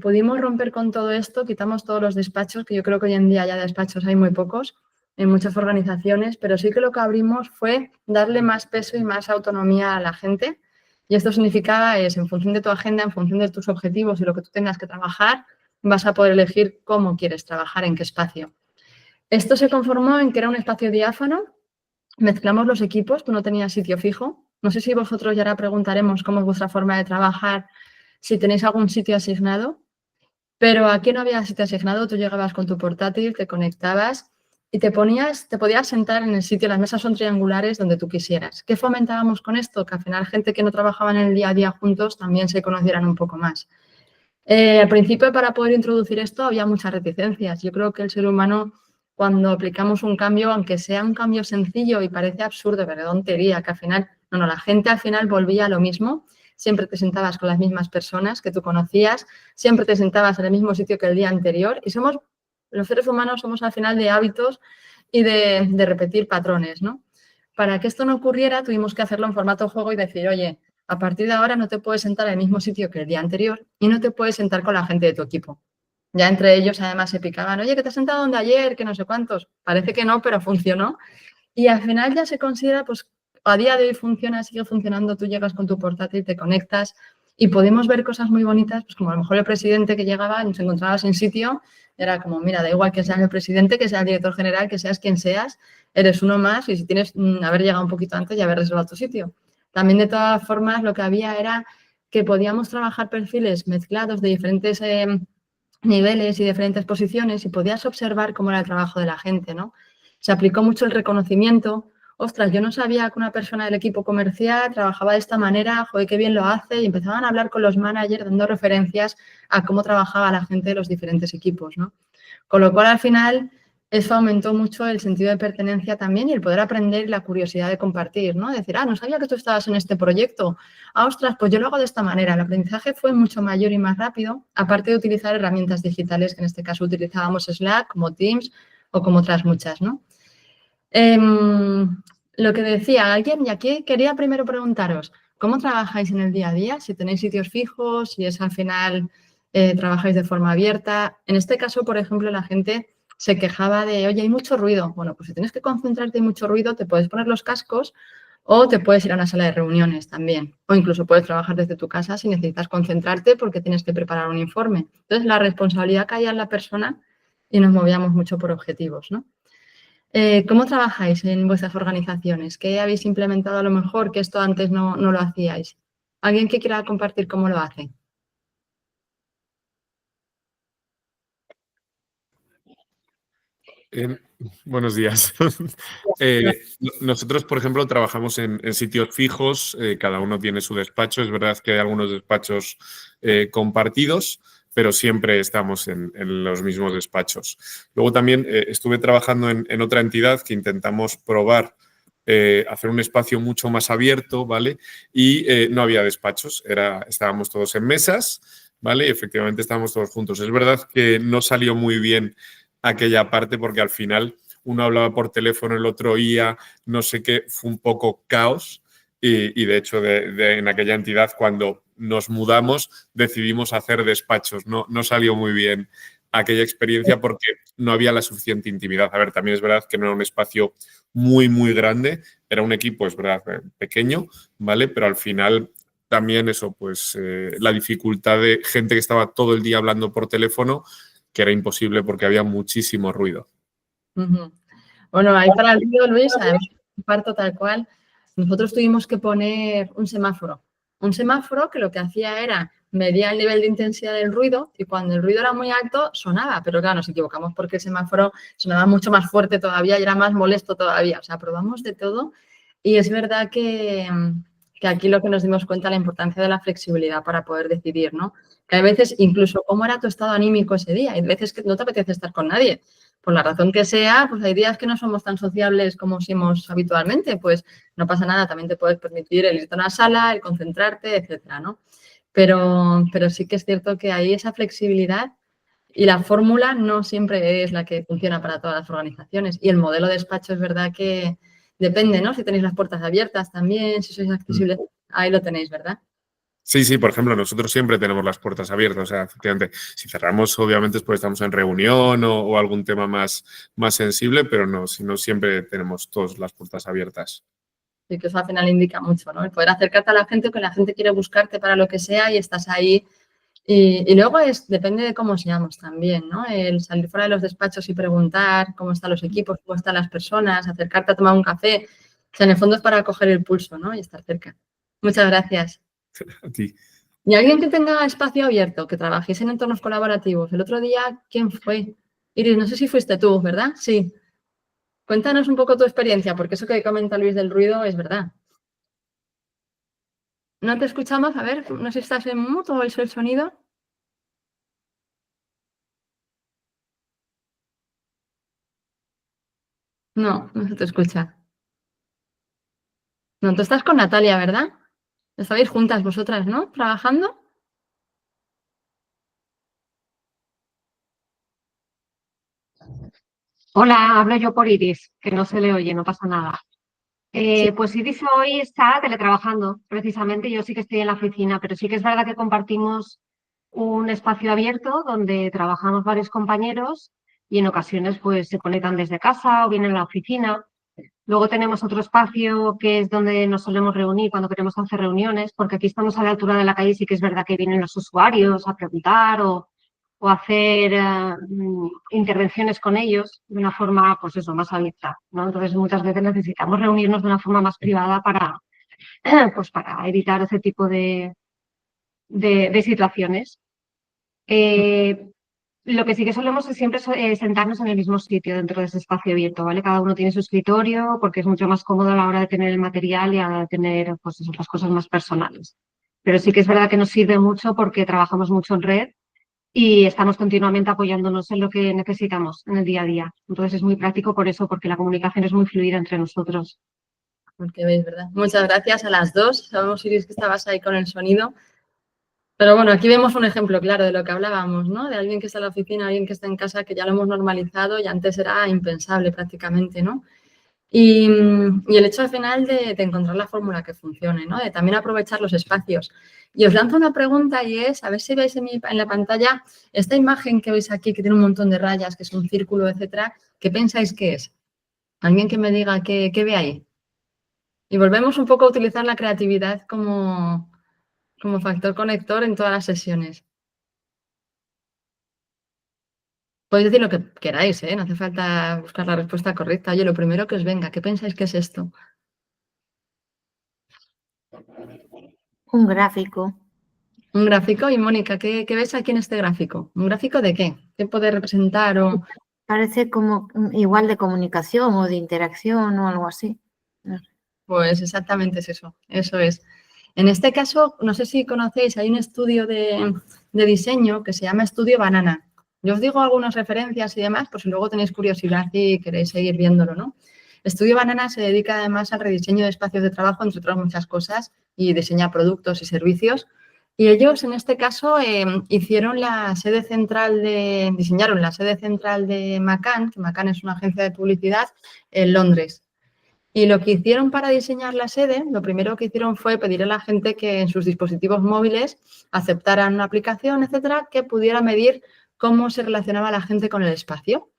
Pudimos romper con todo esto, quitamos todos los despachos, que yo creo que hoy en día ya despachos hay muy pocos en muchas organizaciones, pero sí que lo que abrimos fue darle más peso y más autonomía a la gente. Y esto significaba en función de tu agenda, en función de tus objetivos y lo que tú tengas que trabajar, vas a poder elegir cómo quieres trabajar, en qué espacio. Esto se conformó en que era un espacio diáfano, mezclamos los equipos, tú no tenías sitio fijo. No sé si vosotros, ya ahora preguntaremos cómo es vuestra forma de trabajar, si tenéis algún sitio asignado, pero aquí no había sitio asignado, tú llegabas con tu portátil, te conectabas y te podías sentar en el sitio, las mesas son triangulares donde tú quisieras. ¿Qué fomentábamos con esto? Que al final gente que no trabajaba en el día a día juntos también se conocieran un poco más. Al principio, para poder introducir esto, había muchas reticencias. Yo creo que el ser humano, cuando aplicamos un cambio, aunque sea un cambio sencillo y parece absurdo, pero tontería, que al final, la gente al final volvía a lo mismo. Siempre te sentabas con las mismas personas que tú conocías, siempre te sentabas en el mismo sitio que el día anterior y los seres humanos somos al final de hábitos y de repetir patrones, ¿no? Para que esto no ocurriera, tuvimos que hacerlo en formato juego y decir, oye, a partir de ahora no te puedes sentar en el mismo sitio que el día anterior y no te puedes sentar con la gente de tu equipo. Ya entre ellos además se picaban, oye, que te has sentado donde ayer, que no sé cuántos. Parece que no, pero funcionó. Y al final ya se considera, pues a día de hoy funciona, sigue funcionando, tú llegas con tu portátil, te conectas y podemos ver cosas muy bonitas, pues como a lo mejor el presidente que llegaba, nos encontrabas en sitio, era como, mira, da igual que seas el presidente, que seas el director general, que seas quien seas, eres uno más y si tienes haber llegado un poquito antes y haber reservado tu sitio. También de todas formas lo que había era que podíamos trabajar perfiles mezclados de diferentes niveles y diferentes posiciones y podías observar cómo era el trabajo de la gente, ¿no? Se aplicó mucho el reconocimiento. Ostras, yo no sabía que una persona del equipo comercial trabajaba de esta manera, joder, qué bien lo hace, y empezaban a hablar con los managers dando referencias a cómo trabajaba la gente de los diferentes equipos, ¿no? Con lo cual, al final, eso aumentó mucho el sentido de pertenencia también y el poder aprender y la curiosidad de compartir, ¿no? Decir, no sabía que tú estabas en este proyecto. Ostras, pues yo lo hago de esta manera. El aprendizaje fue mucho mayor y más rápido, aparte de utilizar herramientas digitales, que en este caso utilizábamos Slack, como Teams o como otras muchas, ¿no? Lo que decía alguien, y aquí quería primero preguntaros, ¿cómo trabajáis en el día a día? Si tenéis sitios fijos, si es al final trabajáis de forma abierta. En este caso, por ejemplo, la gente se quejaba de, oye, hay mucho ruido. Bueno, pues si tienes que concentrarte y mucho ruido, te puedes poner los cascos o te puedes ir a una sala de reuniones también. O incluso puedes trabajar desde tu casa si necesitas concentrarte porque tienes que preparar un informe. Entonces, la responsabilidad caía en la persona y nos movíamos mucho por objetivos, ¿no? ¿Cómo trabajáis en vuestras organizaciones? ¿Qué habéis implementado a lo mejor que esto antes no lo hacíais? ¿Alguien que quiera compartir cómo lo hace? Buenos días. Nosotros, por ejemplo, trabajamos en sitios fijos, cada uno tiene su despacho. Es verdad que hay algunos despachos compartidos, pero siempre estamos en los mismos despachos. Luego también estuve trabajando en otra entidad que intentamos probar hacer un espacio mucho más abierto, ¿vale? Y no había despachos, estábamos todos en mesas, ¿vale? Y efectivamente estábamos todos juntos. Es verdad que no salió muy bien aquella parte porque al final uno hablaba por teléfono, el otro oía, no sé qué, fue un poco caos y de hecho en aquella entidad cuando nos mudamos decidimos hacer despachos, no salió muy bien aquella experiencia porque no había la suficiente intimidad. A ver, también es verdad que no era un espacio muy, muy grande, era un equipo, es verdad, pequeño, ¿vale? Pero al final también eso, pues la dificultad de gente que estaba todo el día hablando por teléfono, que era imposible porque había muchísimo ruido. Bueno, ahí para el ruido, Luis, además, comparto tal cual, nosotros tuvimos que poner un semáforo que lo que hacía era medía el nivel de intensidad del ruido y cuando el ruido era muy alto sonaba, pero claro, nos equivocamos porque el semáforo sonaba mucho más fuerte todavía y era más molesto todavía. O sea, probamos de todo y es verdad que aquí lo que nos dimos cuenta es la importancia de la flexibilidad para poder decidir, ¿no? Que hay veces incluso cómo era tu estado anímico ese día. Hay veces que no te apetece estar con nadie. Por la razón que sea, pues hay días que no somos tan sociables como somos habitualmente, pues no pasa nada, también te puedes permitir el irte a una sala, el concentrarte, etcétera, ¿no? Pero sí que es cierto que hay esa flexibilidad y la fórmula no siempre es la que funciona para todas las organizaciones. Y el modelo de despacho es verdad que depende, ¿no? Si tenéis las puertas abiertas también, si sois accesibles, ahí lo tenéis, ¿verdad? Sí, por ejemplo, nosotros siempre tenemos las puertas abiertas. O sea, efectivamente, si cerramos, obviamente es porque estamos en reunión o algún tema más sensible, pero no, si no, siempre tenemos todas las puertas abiertas. Y que eso al final indica mucho, ¿no? El poder acercarte a la gente, que la gente quiere buscarte para lo que sea y estás ahí. Y luego depende de cómo seamos también, ¿no? El salir fuera de los despachos y preguntar cómo están los equipos, cómo están las personas, acercarte a tomar un café. O sea, en el fondo es para coger el pulso, ¿no? Y estar cerca. Muchas gracias. A ti. Y alguien que tenga espacio abierto, que trabajéis en entornos colaborativos. El otro día, ¿quién fue? Iris, no sé si fuiste tú, ¿verdad? Sí. Cuéntanos un poco tu experiencia, porque eso que comenta Luis del ruido es verdad. ¿No te escuchamos? A ver, no sé si estás en mute o es el sonido. No se te escucha. No, tú estás con Natalia, ¿verdad? Estabais juntas vosotras, ¿no? ¿Trabajando? Hola, hablo yo por Iris, que no se le oye, no pasa nada. Pues Iris hoy está teletrabajando, precisamente. Yo sí que estoy en la oficina, pero sí que es verdad que compartimos un espacio abierto donde trabajamos varios compañeros y en ocasiones pues se conectan desde casa o vienen a la oficina. Luego tenemos otro espacio que es donde nos solemos reunir cuando queremos hacer reuniones, porque aquí estamos a la altura de la calle y sí que es verdad que vienen los usuarios a preguntar o hacer intervenciones con ellos de una forma, pues eso, más abierta, ¿no? Entonces muchas veces necesitamos reunirnos de una forma más privada pues para evitar ese tipo de situaciones. Lo que sí que solemos es siempre sentarnos en el mismo sitio dentro de ese espacio abierto, ¿vale? Cada uno tiene su escritorio porque es mucho más cómodo a la hora de tener el material y a la hora de tener, pues eso, las cosas más personales. Pero sí que es verdad que nos sirve mucho porque trabajamos mucho en red y estamos continuamente apoyándonos en lo que necesitamos en el día a día. Entonces es muy práctico por eso, porque la comunicación es muy fluida entre nosotros. Porque veis, ¿verdad? Muchas gracias a las dos. Sabemos, Iris, que estabas ahí con el sonido. Pero bueno, aquí vemos un ejemplo claro de lo que hablábamos, ¿no? De alguien que está en la oficina, alguien que está en casa, que ya lo hemos normalizado y antes era impensable prácticamente, ¿no? Y el hecho al final de encontrar la fórmula que funcione, ¿no? De también aprovechar los espacios. Y os lanzo una pregunta y es, a ver si veis en la pantalla esta imagen que veis aquí, que tiene un montón de rayas, que es un círculo, etcétera. ¿Qué pensáis que es? Alguien que me diga qué ve ahí. Y volvemos un poco a utilizar la creatividad como factor conector en todas las sesiones. Podéis decir lo que queráis, ¿eh? No hace falta buscar la respuesta correcta. Oye, lo primero que os venga, ¿qué pensáis que es esto? Un gráfico. Un gráfico. Y Mónica, ¿qué ves aquí en este gráfico? ¿Un gráfico de qué? ¿Qué puede representar? Parece como igual de comunicación o de interacción o algo así. Pues exactamente es eso. Eso es. En este caso, no sé si conocéis, hay un estudio de diseño que se llama Estudio Banana. Yo os digo algunas referencias y demás, por si luego tenéis curiosidad y queréis seguir viéndolo, ¿no? Estudio Banana se dedica además al rediseño de espacios de trabajo, entre otras muchas cosas, y diseña productos y servicios. Y ellos, en este caso, diseñaron la sede central de McCann, que McCann es una agencia de publicidad, en Londres. Y lo que hicieron para diseñar la sede, lo primero que hicieron fue pedir a la gente que en sus dispositivos móviles aceptaran una aplicación, etcétera, que pudiera medir cómo se relacionaba la gente con el espacio.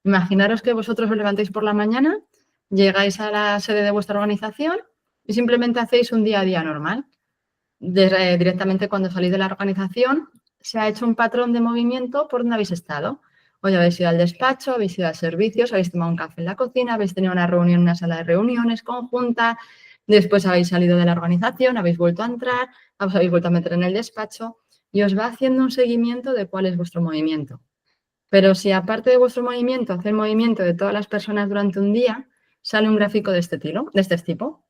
Imaginaros que vosotros os levantáis por la mañana, llegáis a la sede de vuestra organización y simplemente hacéis un día a día normal. Directamente cuando salís de la organización se ha hecho un patrón de movimiento por donde habéis estado. Hoy habéis ido al despacho, habéis ido a servicios, habéis tomado un café en la cocina, habéis tenido una reunión en una sala de reuniones conjunta, después habéis salido de la organización, habéis vuelto a entrar, os habéis vuelto a meter en el despacho y os va haciendo un seguimiento de cuál es vuestro movimiento. Pero si aparte de vuestro movimiento, hace el movimiento de todas las personas durante un día, sale un gráfico de este tipo.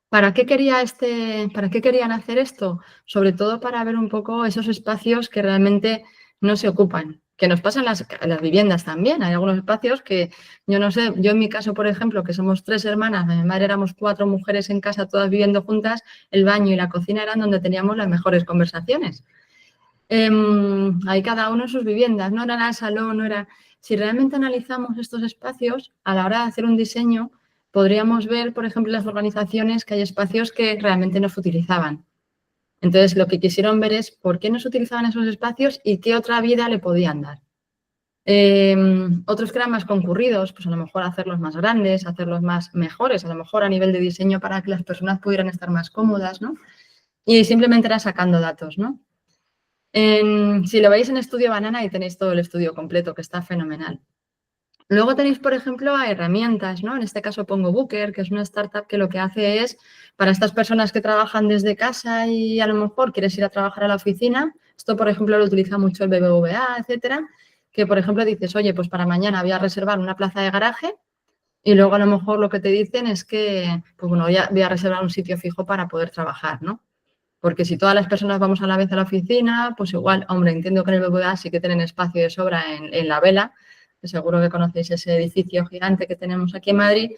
¿Para qué querían hacer esto? Sobre todo para ver un poco esos espacios que realmente no se ocupan, que nos pasan en las viviendas también. Hay algunos espacios que, yo no sé, yo en mi caso, por ejemplo, que somos 3 hermanas, mi madre éramos 4 mujeres en casa, todas viviendo juntas, el baño y la cocina eran donde teníamos las mejores conversaciones. Hay cada uno en sus viviendas, no era el salón, no era... Si realmente analizamos estos espacios, a la hora de hacer un diseño, podríamos ver, por ejemplo, en las organizaciones que hay espacios que realmente no se utilizaban. Entonces, lo que quisieron ver es por qué no se utilizaban esos espacios y qué otra vida le podían dar. Otros que eran más concurridos, pues a lo mejor hacerlos más grandes, hacerlos más mejores, a lo mejor a nivel de diseño para que las personas pudieran estar más cómodas, ¿no? Y simplemente era sacando datos, ¿no? Si lo veis en Estudio Banana, ahí tenéis todo el estudio completo, que está fenomenal. Luego tenéis, por ejemplo, a herramientas, ¿no? En este caso pongo Booker, que es una startup que lo que hace es, para estas personas que trabajan desde casa y a lo mejor quieres ir a trabajar a la oficina, esto, por ejemplo, lo utiliza mucho el BBVA, etcétera, que, por ejemplo, dices, oye, pues para mañana voy a reservar una plaza de garaje y luego a lo mejor lo que te dicen es que, pues bueno, voy a reservar un sitio fijo para poder trabajar, ¿no? Porque si todas las personas vamos a la vez a la oficina, pues igual, hombre, entiendo que en el BBVA sí que tienen espacio de sobra en la Vela, que seguro que conocéis ese edificio gigante que tenemos aquí en Madrid,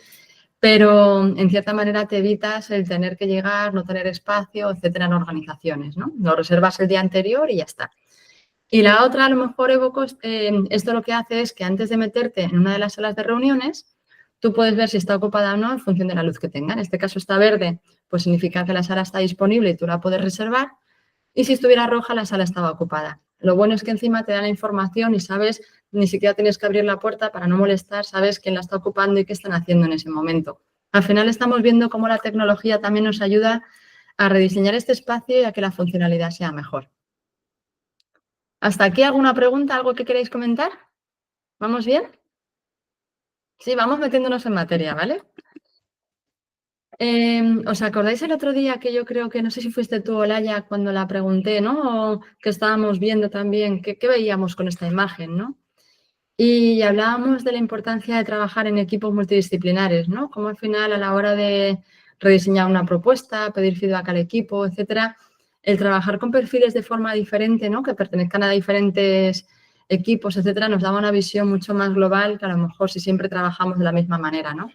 pero en cierta manera te evitas el tener que llegar, no tener espacio, etcétera, en organizaciones, ¿no? Lo reservas el día anterior y ya está. Y la otra, a lo mejor, Evoco, esto lo que hace es que antes de meterte en una de las salas de reuniones, tú puedes ver si está ocupada o no en función de la luz que tenga. En este caso está verde, pues significa que la sala está disponible y tú la puedes reservar. y si estuviera roja la sala estaba ocupada. Lo bueno es que encima te dan la información y sabes, ni siquiera tienes que abrir la puerta para no molestar, sabes quién la está ocupando y qué están haciendo en ese momento. Al final estamos viendo cómo la tecnología también nos ayuda a rediseñar este espacio y a que la funcionalidad sea mejor. ¿Hasta aquí alguna pregunta, algo que queréis comentar? ¿Vamos bien? Sí, vamos metiéndonos en materia, ¿vale? ¿Os acordáis el otro día que yo creo que, no sé si fuiste tú, Olaya, cuando la pregunté, ¿no? O que estábamos viendo también, qué veíamos con esta imagen, ¿no? Y hablábamos de la importancia de trabajar en equipos multidisciplinares, ¿no? Como al final, a la hora de rediseñar una propuesta, pedir feedback al equipo, etcétera, el trabajar con perfiles de forma diferente, ¿no? Que pertenezcan a diferentes equipos, etcétera, nos daba una visión mucho más global que a lo mejor si siempre trabajamos de la misma manera, ¿no?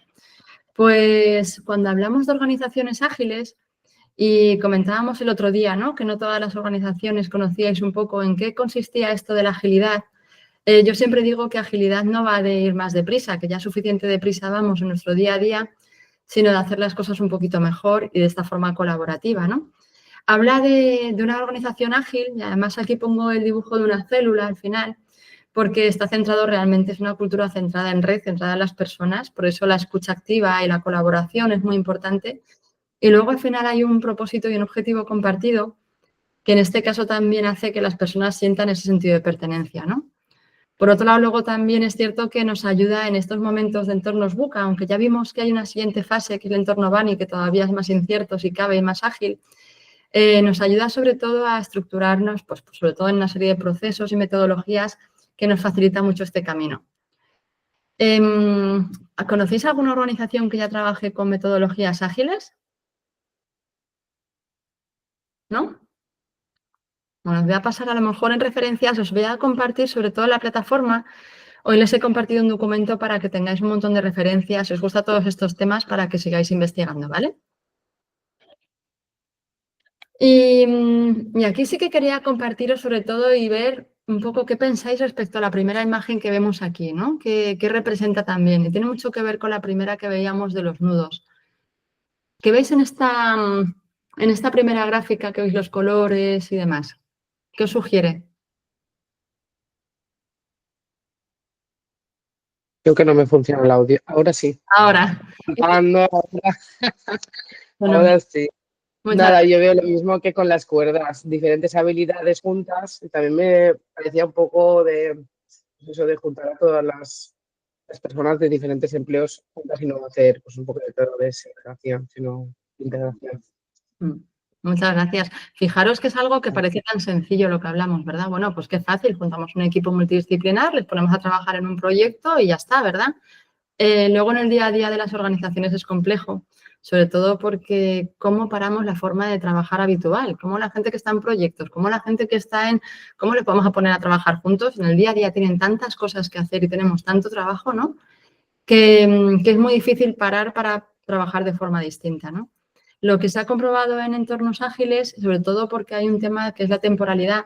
Pues cuando hablamos de organizaciones ágiles y comentábamos el otro día, ¿no? Que no todas las organizaciones conocíais un poco en qué consistía esto de la agilidad. Yo siempre digo que agilidad no va de ir más deprisa, que ya suficiente deprisa vamos en nuestro día a día, sino de hacer las cosas un poquito mejor y de esta forma colaborativa, ¿no? Habla de una organización ágil y además aquí pongo el dibujo de una célula al final, porque está centrado realmente, es una cultura centrada en red, centrada en las personas, por eso la escucha activa y la colaboración es muy importante. Y luego al final hay un propósito y un objetivo compartido que en este caso también hace que las personas sientan ese sentido de pertenencia, ¿no? Por otro lado, luego también es cierto que nos ayuda en estos momentos de entornos VUCA, aunque ya vimos que hay una siguiente fase, que es el entorno BANI, que todavía es más incierto si cabe y más ágil, nos ayuda sobre todo a estructurarnos, pues sobre todo en una serie de procesos y metodologías que nos facilita mucho este camino. ¿Conocéis alguna organización que ya trabaje con metodologías ágiles? ¿No? Bueno, os voy a pasar a lo mejor en referencias, os voy a compartir sobre todo en la plataforma. Hoy les he compartido un documento para que tengáis un montón de referencias, si os gustan todos estos temas, para que sigáis investigando, ¿vale? Y aquí sí que quería compartiros sobre todo y ver un poco qué pensáis respecto a la primera imagen que vemos aquí, ¿no? ¿Qué representa también? Y tiene mucho que ver con la primera que veíamos de los nudos. ¿Qué veis en esta primera gráfica que veis los colores y demás? ¿Qué os sugiere? Creo que no me funciona el audio. Ahora sí. Ahora. Ahora Bueno, sí. muchas Nada, yo veo lo mismo que con las cuerdas, diferentes habilidades juntas. Y también me parecía un poco de eso de juntar a todas las personas de diferentes empleos juntas y no hacer pues, un poco de todo de segregación, sino integración. Muchas gracias. Fijaros que es algo que parece tan sencillo lo que hablamos, ¿verdad? Bueno, pues qué fácil, juntamos un equipo multidisciplinar, les ponemos a trabajar en un proyecto y ya está, ¿verdad? Luego en el día a día de las organizaciones es complejo, sobre todo porque cómo paramos la forma de trabajar habitual, cómo la gente que está en proyectos, cómo la gente que está cómo le podemos poner a trabajar juntos, en el día a día tienen tantas cosas que hacer y tenemos tanto trabajo, ¿no? Que es muy difícil parar para trabajar de forma distinta, ¿no? Lo que se ha comprobado en entornos ágiles, sobre todo porque hay un tema que es la temporalidad,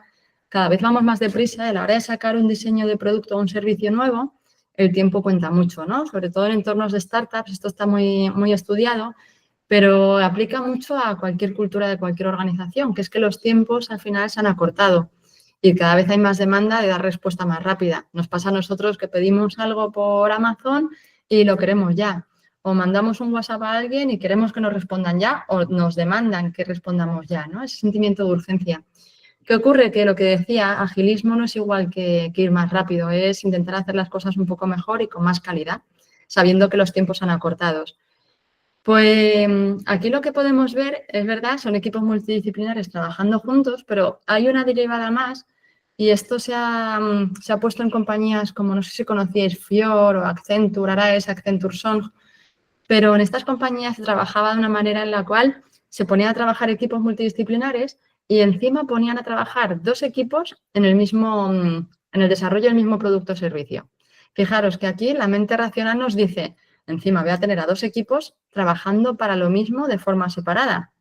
cada vez vamos más deprisa y a la hora de sacar un diseño de producto o un servicio nuevo, el tiempo cuenta mucho, ¿no? Sobre todo en entornos de startups, esto está muy, muy estudiado, pero aplica mucho a cualquier cultura de cualquier organización, que es que los tiempos al final se han acortado y cada vez hay más demanda de dar respuesta más rápida. Nos pasa a nosotros que pedimos algo por Amazon y lo queremos ya. O mandamos un WhatsApp a alguien y queremos que nos respondan ya o nos demandan que respondamos ya, ¿no? Ese sentimiento de urgencia. ¿Qué ocurre? Que lo que decía, agilismo no es igual que ir más rápido, es intentar hacer las cosas un poco mejor y con más calidad, sabiendo que los tiempos han acortados. Pues aquí lo que podemos ver, es verdad, son equipos multidisciplinares trabajando juntos, pero hay una derivada más y esto se ha puesto en compañías como, no sé si conocíais, Fior o Accenture, ahora es Accenture Song, pero en estas compañías se trabajaba de una manera en la cual se ponían a trabajar equipos multidisciplinares y encima ponían a trabajar dos equipos en el desarrollo del mismo producto o servicio. Fijaros que aquí la mente racional nos dice, encima voy a tener a dos equipos trabajando para lo mismo de forma separada.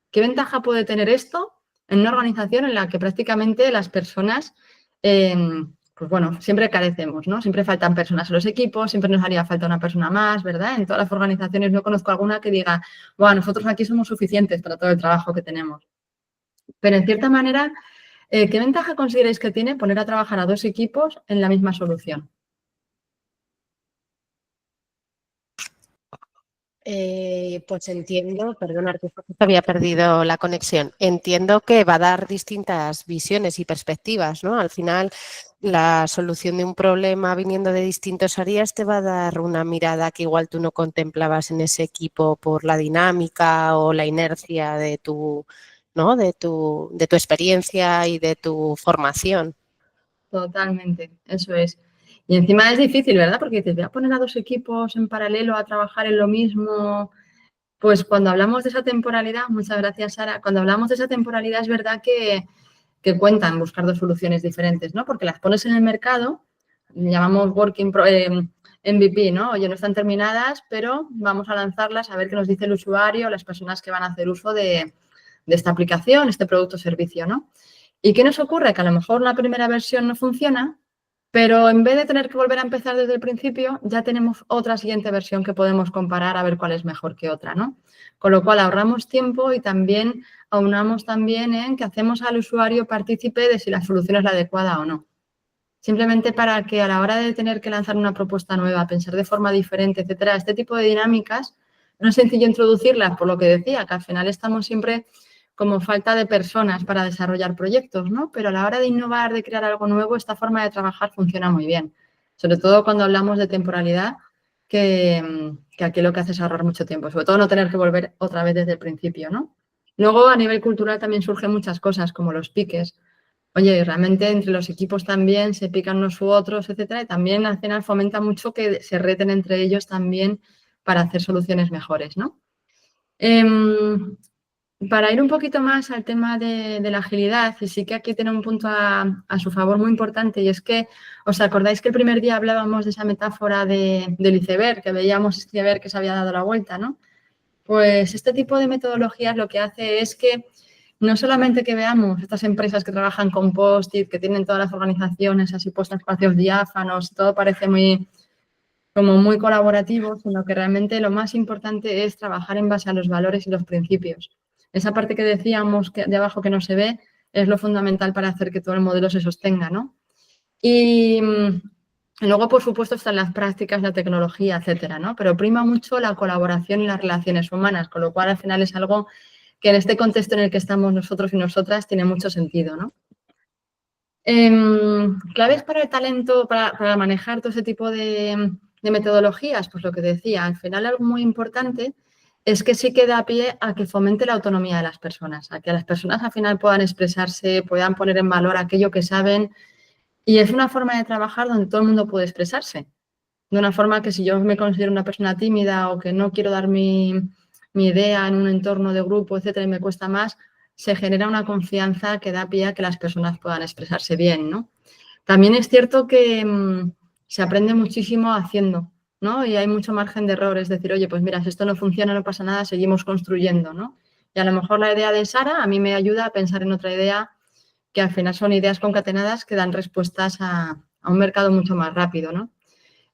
¿Qué ventaja puede tener esto en una organización en la que prácticamente las personas, pues bueno, siempre carecemos, ¿no? Siempre faltan personas en los equipos, siempre nos haría falta una persona más, ¿verdad? En todas las organizaciones no conozco alguna que diga, bueno, nosotros aquí somos suficientes para todo el trabajo que tenemos. Pero en cierta manera, ¿qué ventaja consideráis que tiene poner a trabajar a dos equipos en la misma solución? Pues entiendo, perdona, que justo había perdido la conexión. Entiendo que va a dar distintas visiones y perspectivas, ¿no? Al final, la solución de un problema viniendo de distintas áreas te va a dar una mirada que igual tú no contemplabas en ese equipo por la dinámica o la inercia de tu, ¿no? de tu experiencia y de tu formación. Totalmente, eso es. Y encima es difícil, ¿verdad? Porque te voy a poner a dos equipos en paralelo a trabajar en lo mismo. Pues cuando hablamos de esa temporalidad, muchas gracias, Sara, cuando hablamos de esa temporalidad es verdad que cuentan buscar dos soluciones diferentes, ¿no? Porque las pones en el mercado, llamamos MVP, ¿no? Oye, no están terminadas, pero vamos a lanzarlas a ver qué nos dice el usuario, las personas que van a hacer uso de esta aplicación, este producto o servicio, ¿no? ¿Y qué nos ocurre? Que a lo mejor la primera versión no funciona, pero en vez de tener que volver a empezar desde el principio, ya tenemos otra siguiente versión que podemos comparar a ver cuál es mejor que otra, ¿no? Con lo cual ahorramos tiempo y también aunamos también en que hacemos al usuario partícipe de si la solución es la adecuada o no. Simplemente para que a la hora de tener que lanzar una propuesta nueva, pensar de forma diferente, etcétera, este tipo de dinámicas no es sencillo introducirlas, por lo que decía, que al final estamos siempre como falta de personas para desarrollar proyectos, ¿no? Pero a la hora de innovar, de crear algo nuevo, esta forma de trabajar funciona muy bien. Sobre todo cuando hablamos de temporalidad, que aquí lo que hace es ahorrar mucho tiempo, sobre todo no tener que volver otra vez desde el principio, ¿no? Luego, a nivel cultural también surgen muchas cosas, como los piques. Oye, realmente entre los equipos también se pican unos u otros, etcétera, y también al final fomenta mucho que se reten entre ellos también para hacer soluciones mejores, ¿no? Para ir un poquito más al tema de la agilidad, y sí que aquí tiene un punto a su favor muy importante, y es que, ¿os acordáis que el primer día hablábamos de esa metáfora del iceberg, que veíamos este iceberg que se había dado la vuelta, ¿no? Pues este tipo de metodologías lo que hace es que no solamente que veamos estas empresas que trabajan con Post-it, que tienen todas las organizaciones así puestas espacios diáfanos, todo parece muy colaborativo, sino que realmente lo más importante es trabajar en base a los valores y los principios. Esa parte que decíamos que de abajo que no se ve es lo fundamental para hacer que todo el modelo se sostenga, ¿no? Y luego, por supuesto, están las prácticas, la tecnología, etcétera, ¿no? Pero prima mucho la colaboración y las relaciones humanas, con lo cual al final es algo que en este contexto en el que estamos nosotros y nosotras tiene mucho sentido, ¿no? Claves para el talento, para manejar todo ese tipo de metodologías, pues lo que decía, al final algo muy importante es que sí que da pie a que fomente la autonomía de las personas, a que las personas al final puedan expresarse, puedan poner en valor aquello que saben, y es una forma de trabajar donde todo el mundo puede expresarse. De una forma que si yo me considero una persona tímida o que no quiero dar mi idea en un entorno de grupo, etcétera, y me cuesta más, se genera una confianza que da pie a que las personas puedan expresarse bien, ¿no? También es cierto que se aprende muchísimo haciendo, ¿no? Y hay mucho margen de error, es decir, oye, pues mira, si esto no funciona, no pasa nada, seguimos construyendo, ¿no? Y a lo mejor la idea de Sara a mí me ayuda a pensar en otra idea que al final son ideas concatenadas que dan respuestas a un mercado mucho más rápido, ¿no?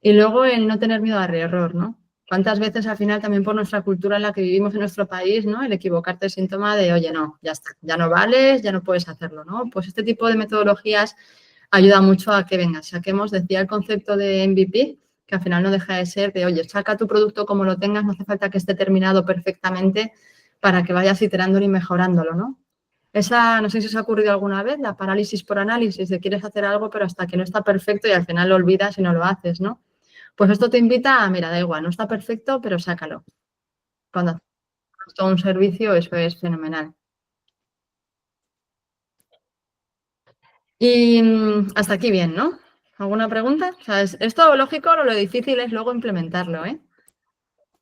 Y luego el no tener miedo al error, ¿no? ¿Cuántas veces al final también por nuestra cultura en la que vivimos en nuestro país, ¿no? El equivocarte es síntoma de, oye, no, ya está, ya no vales, ya no puedes hacerlo, ¿no? Pues este tipo de metodologías ayuda mucho a que, venga, saquemos, decía el concepto de MVP, que al final no deja de ser de, oye, saca tu producto como lo tengas, no hace falta que esté terminado perfectamente para que vayas iterándolo y mejorándolo, ¿no? Esa, no sé si os ha ocurrido alguna vez, la parálisis por análisis, de quieres hacer algo, pero hasta que no está perfecto y al final lo olvidas y no lo haces, ¿no? Pues esto te invita a, mira, da igual, no está perfecto, pero sácalo. Cuando haces todo un servicio, eso es fenomenal. Y hasta aquí bien, ¿no? ¿Alguna pregunta? O sea, es todo lógico, lo difícil es luego implementarlo, ¿eh?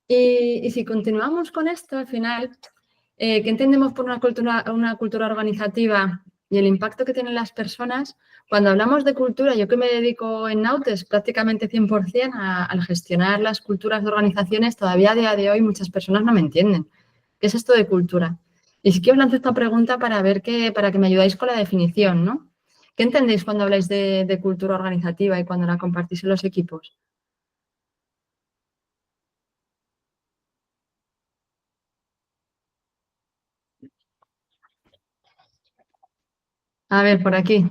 Y si continuamos con esto, al final, ¿qué entendemos por una cultura organizativa y el impacto que tienen las personas? Cuando hablamos de cultura, yo que me dedico en Nautes prácticamente 100% al gestionar las culturas de organizaciones, todavía a día de hoy muchas personas no me entienden. ¿Qué es esto de cultura? Y sí que os lanzo esta pregunta para que me ayudáis con la definición, ¿no? ¿Qué entendéis cuando habláis de cultura organizativa y cuando la compartís en los equipos? A ver, por aquí.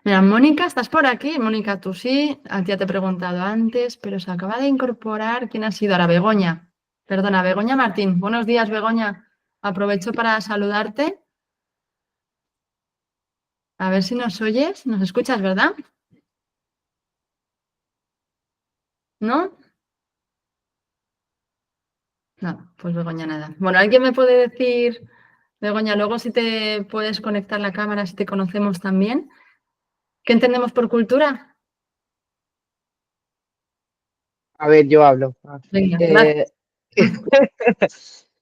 Mira, Mónica, ¿estás por aquí? Mónica, tú sí. A ti ya te he preguntado antes, pero se acaba de incorporar. ¿Quién ha sido? Ahora, Begoña. Perdona, Begoña Martín. Buenos días, Begoña. Aprovecho para saludarte. A ver si nos oyes. ¿Nos escuchas, verdad? ¿No? No, pues Begoña nada. Bueno, ¿alguien me puede decir, Begoña, luego si te puedes conectar la cámara, si te conocemos también? ¿Qué entendemos por cultura? A ver, yo hablo. Venga, Eh,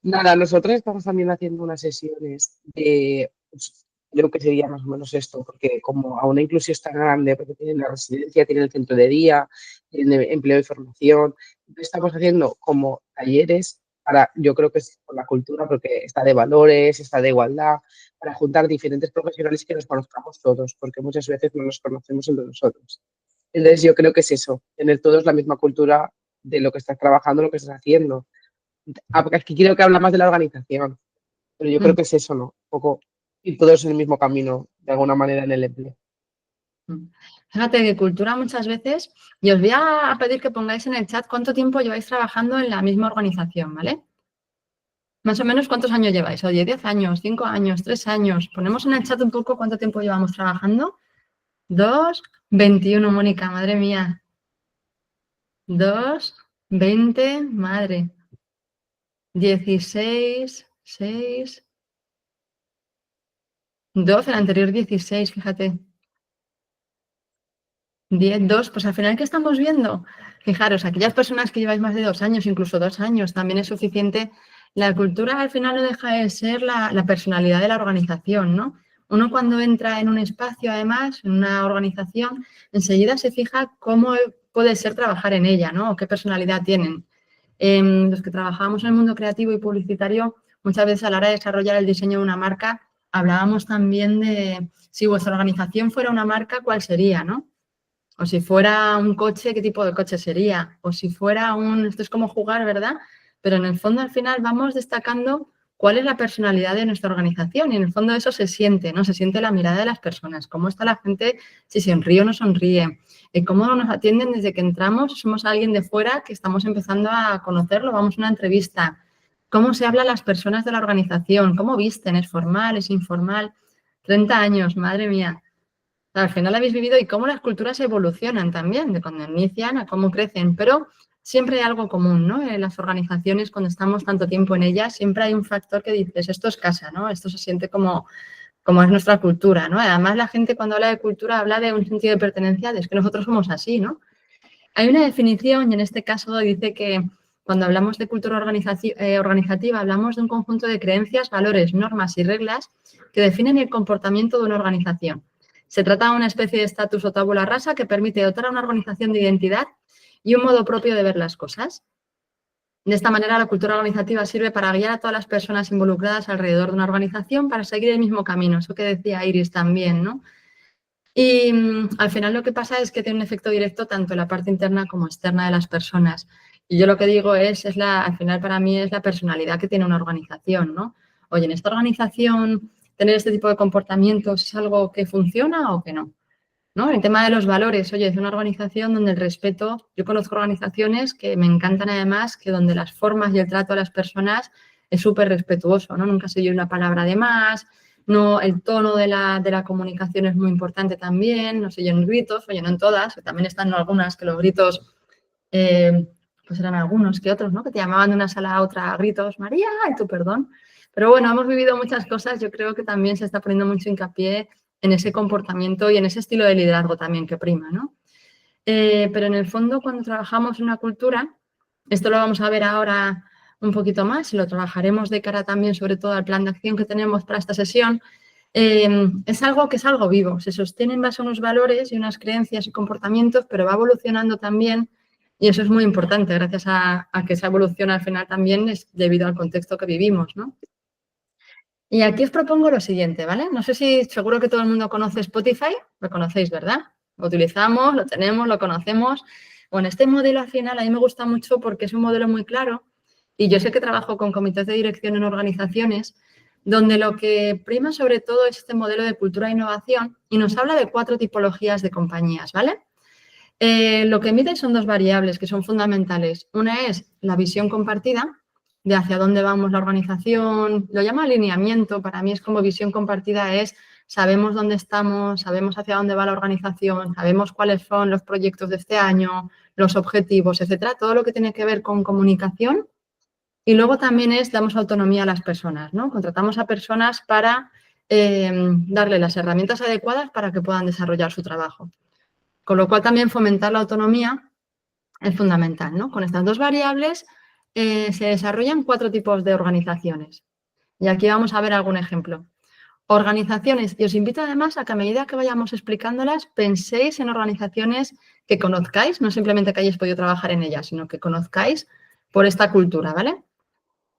Nada, nosotros estamos también haciendo unas sesiones de, pues, creo que sería más o menos esto, porque como aún la inclusión es tan grande, porque tienen la residencia, tienen el centro de día, tienen empleo y formación, entonces estamos haciendo como talleres para, yo creo que es por la cultura, porque está de valores, está de igualdad, para juntar diferentes profesionales y que nos conozcamos todos, porque muchas veces no nos conocemos entre nosotros. Entonces yo creo que es eso, tener todos la misma cultura de lo que estás trabajando, lo que estás haciendo. Porque aquí creo que habla más de la organización, pero yo creo que es eso, ¿no? Un poco ir todos en el mismo camino, de alguna manera, en el empleo. Fíjate que cultura muchas veces, y os voy a pedir que pongáis en el chat cuánto tiempo lleváis trabajando en la misma organización, ¿vale? Más o menos cuántos años lleváis, oye, 10 años, 5 años, 3 años. Ponemos en el chat un poco cuánto tiempo llevamos trabajando. 2, 21, Mónica, madre mía. 2, 20, madre. 16, 6, 12, el anterior 16, fíjate. 10, 2, pues al final, ¿qué estamos viendo? Fijaros, aquellas personas que lleváis más de 2 años, incluso 2 años, también es suficiente. La cultura al final no deja de ser la personalidad de la organización, ¿no? Uno cuando entra en un espacio, además, en una organización, enseguida se fija cómo puede ser trabajar en ella, ¿no? O qué personalidad tienen. Los que trabajamos en el mundo creativo y publicitario, muchas veces a la hora de desarrollar el diseño de una marca, hablábamos también de si vuestra organización fuera una marca, ¿cuál sería, no? O si fuera un coche, ¿qué tipo de coche sería? O si fuera esto es como jugar, ¿verdad? Pero en el fondo, al final, vamos destacando cuál es la personalidad de nuestra organización y en el fondo eso se siente, ¿no? Se siente la mirada de las personas, cómo está la gente, si sonríe o no sonríe, cómo nos atienden desde que entramos, somos alguien de fuera que estamos empezando a conocerlo, vamos a una entrevista, cómo se habla a las personas de la organización, cómo visten, es formal, es informal, 30 años, madre mía. Al final habéis vivido y cómo las culturas evolucionan también, de cuando inician a cómo crecen, pero siempre hay algo común, ¿no? En las organizaciones, cuando estamos tanto tiempo en ellas, siempre hay un factor que dices, esto es casa, ¿no? Esto se siente como es nuestra cultura, ¿no? Además, la gente cuando habla de cultura habla de un sentido de pertenencia, de es que nosotros somos así, ¿no? Hay una definición y en este caso dice que cuando hablamos de cultura organizativa hablamos de un conjunto de creencias, valores, normas y reglas que definen el comportamiento de una organización. Se trata de una especie de estatus o tabula rasa que permite dotar a una organización de identidad y un modo propio de ver las cosas. De esta manera, la cultura organizativa sirve para guiar a todas las personas involucradas alrededor de una organización para seguir el mismo camino, eso que decía Iris también, ¿no? Y al final lo que pasa es que tiene un efecto directo tanto en la parte interna como externa de las personas. Y yo lo que digo al final para mí es la personalidad que tiene una organización, ¿no? Oye, en esta organización tener este tipo de comportamientos es algo que funciona o que no, ¿no? El tema de los valores, oye, es una organización donde el respeto, yo conozco organizaciones que me encantan además, que donde las formas y el trato a las personas es súper respetuoso, ¿no? Nunca se oye una palabra de más, no, el tono de la comunicación es muy importante también, no se oyen gritos, oye, no en todas, también están algunas que los gritos, pues eran algunos que otros, ¿no? Que te llamaban de una sala a otra a gritos, María, y tu perdón. Pero bueno, hemos vivido muchas cosas, yo creo que también se está poniendo mucho hincapié en ese comportamiento y en ese estilo de liderazgo también que prima, ¿no? Pero en el fondo, cuando trabajamos en una cultura, esto lo vamos a ver ahora un poquito más y lo trabajaremos de cara también, sobre todo al plan de acción que tenemos para esta sesión, es algo que es algo vivo, se sostiene en base a unos valores y unas creencias y comportamientos, pero va evolucionando también y eso es muy importante, gracias a que esa evolución al final también es debido al contexto que vivimos, ¿no? Y aquí os propongo lo siguiente, ¿vale? No sé si seguro que todo el mundo conoce Spotify, lo conocéis, ¿verdad? Lo utilizamos, lo tenemos, lo conocemos. Bueno, este modelo al final a mí me gusta mucho porque es un modelo muy claro Y yo sé que trabajo con comités de dirección en organizaciones donde lo que prima sobre todo es este modelo de cultura e innovación y nos habla de 4 tipologías de compañías, ¿vale? Lo que mide son 2 variables que son fundamentales. Una es la visión compartida, de hacia dónde vamos la organización, lo llama alineamiento, para mí es como visión compartida, es sabemos dónde estamos, sabemos hacia dónde va la organización, sabemos cuáles son los proyectos de este año, los objetivos, etcétera, todo lo que tiene que ver con comunicación. Y luego también damos autonomía a las personas, ¿no? Contratamos a personas para darle las herramientas adecuadas para que puedan desarrollar su trabajo. Con lo cual también fomentar la autonomía es fundamental, ¿no? Con estas 2 variables se desarrollan 4 tipos de organizaciones. Y aquí vamos a ver algún ejemplo. Organizaciones, y os invito además a que a medida que vayamos explicándolas, penséis en organizaciones que conozcáis, no simplemente que hayáis podido trabajar en ellas, sino que conozcáis por esta cultura, ¿vale?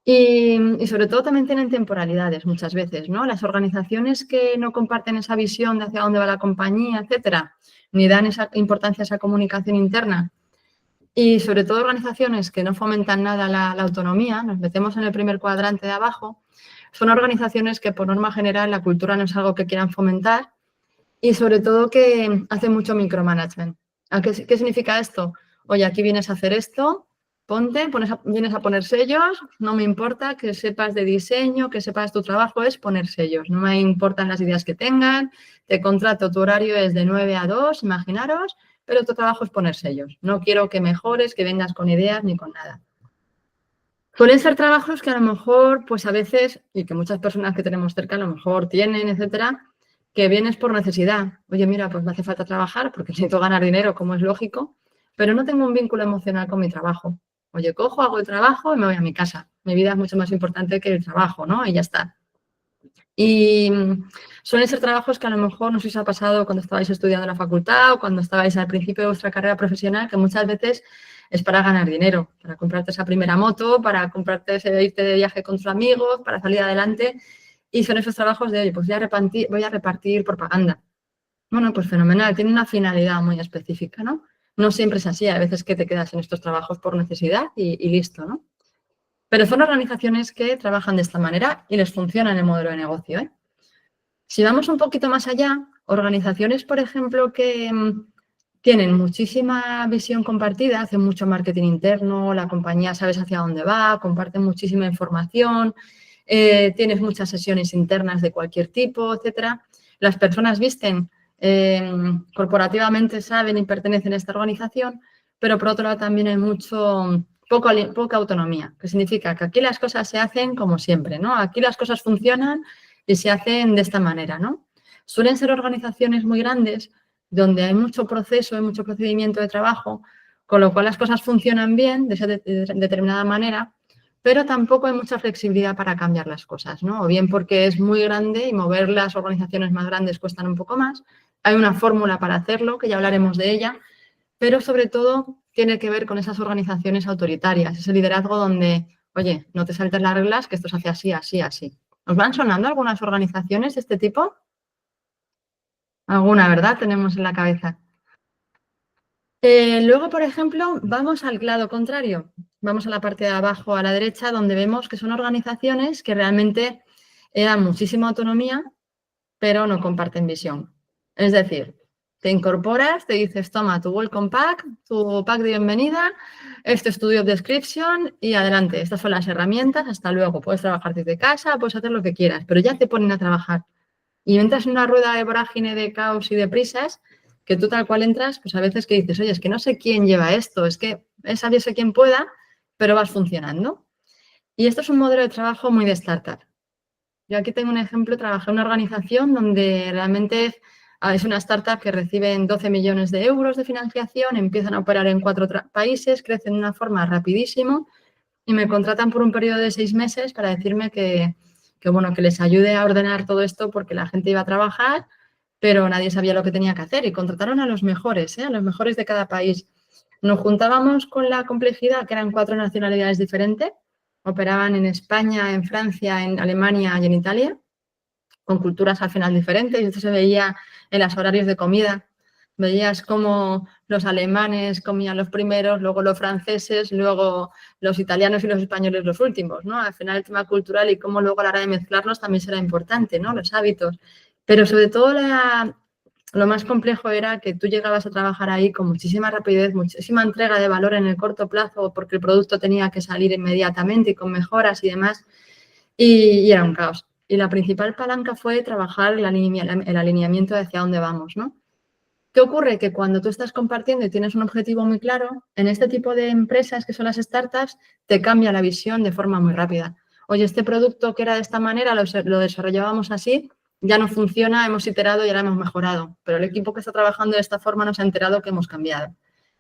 Y sobre todo también tienen temporalidades muchas veces, ¿no? Las organizaciones que no comparten esa visión de hacia dónde va la compañía, etcétera, ni dan esa importancia a esa comunicación interna. Y sobre todo organizaciones que no fomentan nada la autonomía, nos metemos en el primer cuadrante de abajo, son organizaciones que por norma general la cultura no es algo que quieran fomentar y sobre todo que hacen mucho micromanagement. ¿Qué significa esto? Oye, aquí vienes a hacer esto, vienes a poner sellos, no me importa que sepas de diseño, que sepas tu trabajo, es poner sellos. No me importan las ideas que tengan, te contrato, tu horario es de 9 a 2, imaginaros, pero tu trabajo es poner sellos. No quiero que mejores, que vengas con ideas ni con nada. Suelen ser trabajos que a lo mejor, pues a veces, y que muchas personas que tenemos cerca a lo mejor tienen, etcétera, que vienes por necesidad. Oye, mira, pues me hace falta trabajar porque necesito ganar dinero, como es lógico, pero no tengo un vínculo emocional con mi trabajo. Oye, cojo, hago el trabajo y me voy a mi casa. Mi vida es mucho más importante que el trabajo, ¿no? Y ya está. Y suelen ser trabajos que a lo mejor no sé si os ha pasado cuando estabais estudiando en la facultad o cuando estabais al principio de vuestra carrera profesional, que muchas veces es para ganar dinero, para comprarte esa primera moto, para comprarte irte de viaje con tus amigos, para salir adelante. Y son esos trabajos de, oye, pues voy a repartir propaganda. Bueno, pues fenomenal, tiene una finalidad muy específica, ¿no? No siempre es así, a veces que te quedas en estos trabajos por necesidad y listo, ¿no? Pero son organizaciones que trabajan de esta manera y les funciona en el modelo de negocio, ¿eh? Si vamos un poquito más allá, organizaciones, por ejemplo, que tienen muchísima visión compartida, hacen mucho marketing interno, la compañía sabes hacia dónde va, comparten muchísima información, tienes muchas sesiones internas de cualquier tipo, etcétera. Las personas visten corporativamente, saben y pertenecen a esta organización, pero por otro lado también hay poca autonomía, que significa que aquí las cosas se hacen como siempre, ¿no? Aquí las cosas funcionan y se hacen de esta manera, ¿no? Suelen ser organizaciones muy grandes donde hay mucho proceso, hay mucho procedimiento de trabajo, con lo cual las cosas funcionan bien de esa determinada manera, pero tampoco hay mucha flexibilidad para cambiar las cosas, ¿no? O bien porque es muy grande y mover las organizaciones más grandes cuestan un poco más. Hay una fórmula para hacerlo, que ya hablaremos de ella, pero sobre todo tiene que ver con esas organizaciones autoritarias, ese liderazgo donde, oye, no te saltes las reglas, que esto se hace así, así, así. ¿Os van sonando algunas organizaciones de este tipo? Alguna, ¿verdad? Tenemos en la cabeza. Luego, por ejemplo, vamos al lado contrario. Vamos a la parte de abajo a la derecha, donde vemos que son organizaciones que realmente dan muchísima autonomía, pero no comparten visión. Es decir, te incorporas, te dices, toma tu welcome pack, tu pack de bienvenida, este es tu job description y adelante. Estas son las herramientas, hasta luego. Puedes trabajar desde casa, puedes hacer lo que quieras, pero ya te ponen a trabajar. Y entras en una rueda de vorágine de caos y de prisas, que tú tal cual entras, pues a veces que dices, oye, es que no sé quién lleva esto, es que sálvese quien pueda, pero vas funcionando. Y esto es un modelo de trabajo muy de startup. Yo aquí tengo un ejemplo, trabajé en una organización donde realmente es una startup que reciben 12 millones de euros de financiación, empiezan a operar en 4 países, crecen de una forma rapidísimo y me contratan por un periodo de 6 meses para decirme que les ayude a ordenar todo esto porque la gente iba a trabajar, pero nadie sabía lo que tenía que hacer y contrataron a los mejores de cada país. Nos juntábamos con la complejidad, que eran 4 nacionalidades diferentes, operaban en España, en Francia, en Alemania y en Italia, con culturas al final diferentes, y esto se veía en los horarios de comida. Veías cómo los alemanes comían los primeros, luego los franceses, luego los italianos y los españoles los últimos, ¿no? Al final el tema cultural y cómo luego a la hora de mezclarlos también será importante, ¿no? Los hábitos. Pero sobre todo lo más complejo era que tú llegabas a trabajar ahí con muchísima rapidez, muchísima entrega de valor en el corto plazo porque el producto tenía que salir inmediatamente y con mejoras y demás, y era un caos. Y la principal palanca fue trabajar el alineamiento de hacia dónde vamos, ¿no? ¿Qué ocurre? Que cuando tú estás compartiendo y tienes un objetivo muy claro, en este tipo de empresas que son las startups, te cambia la visión de forma muy rápida. Oye, este producto que era de esta manera, lo desarrollábamos así, ya no funciona, hemos iterado y ahora hemos mejorado. Pero el equipo que está trabajando de esta forma no se ha enterado que hemos cambiado.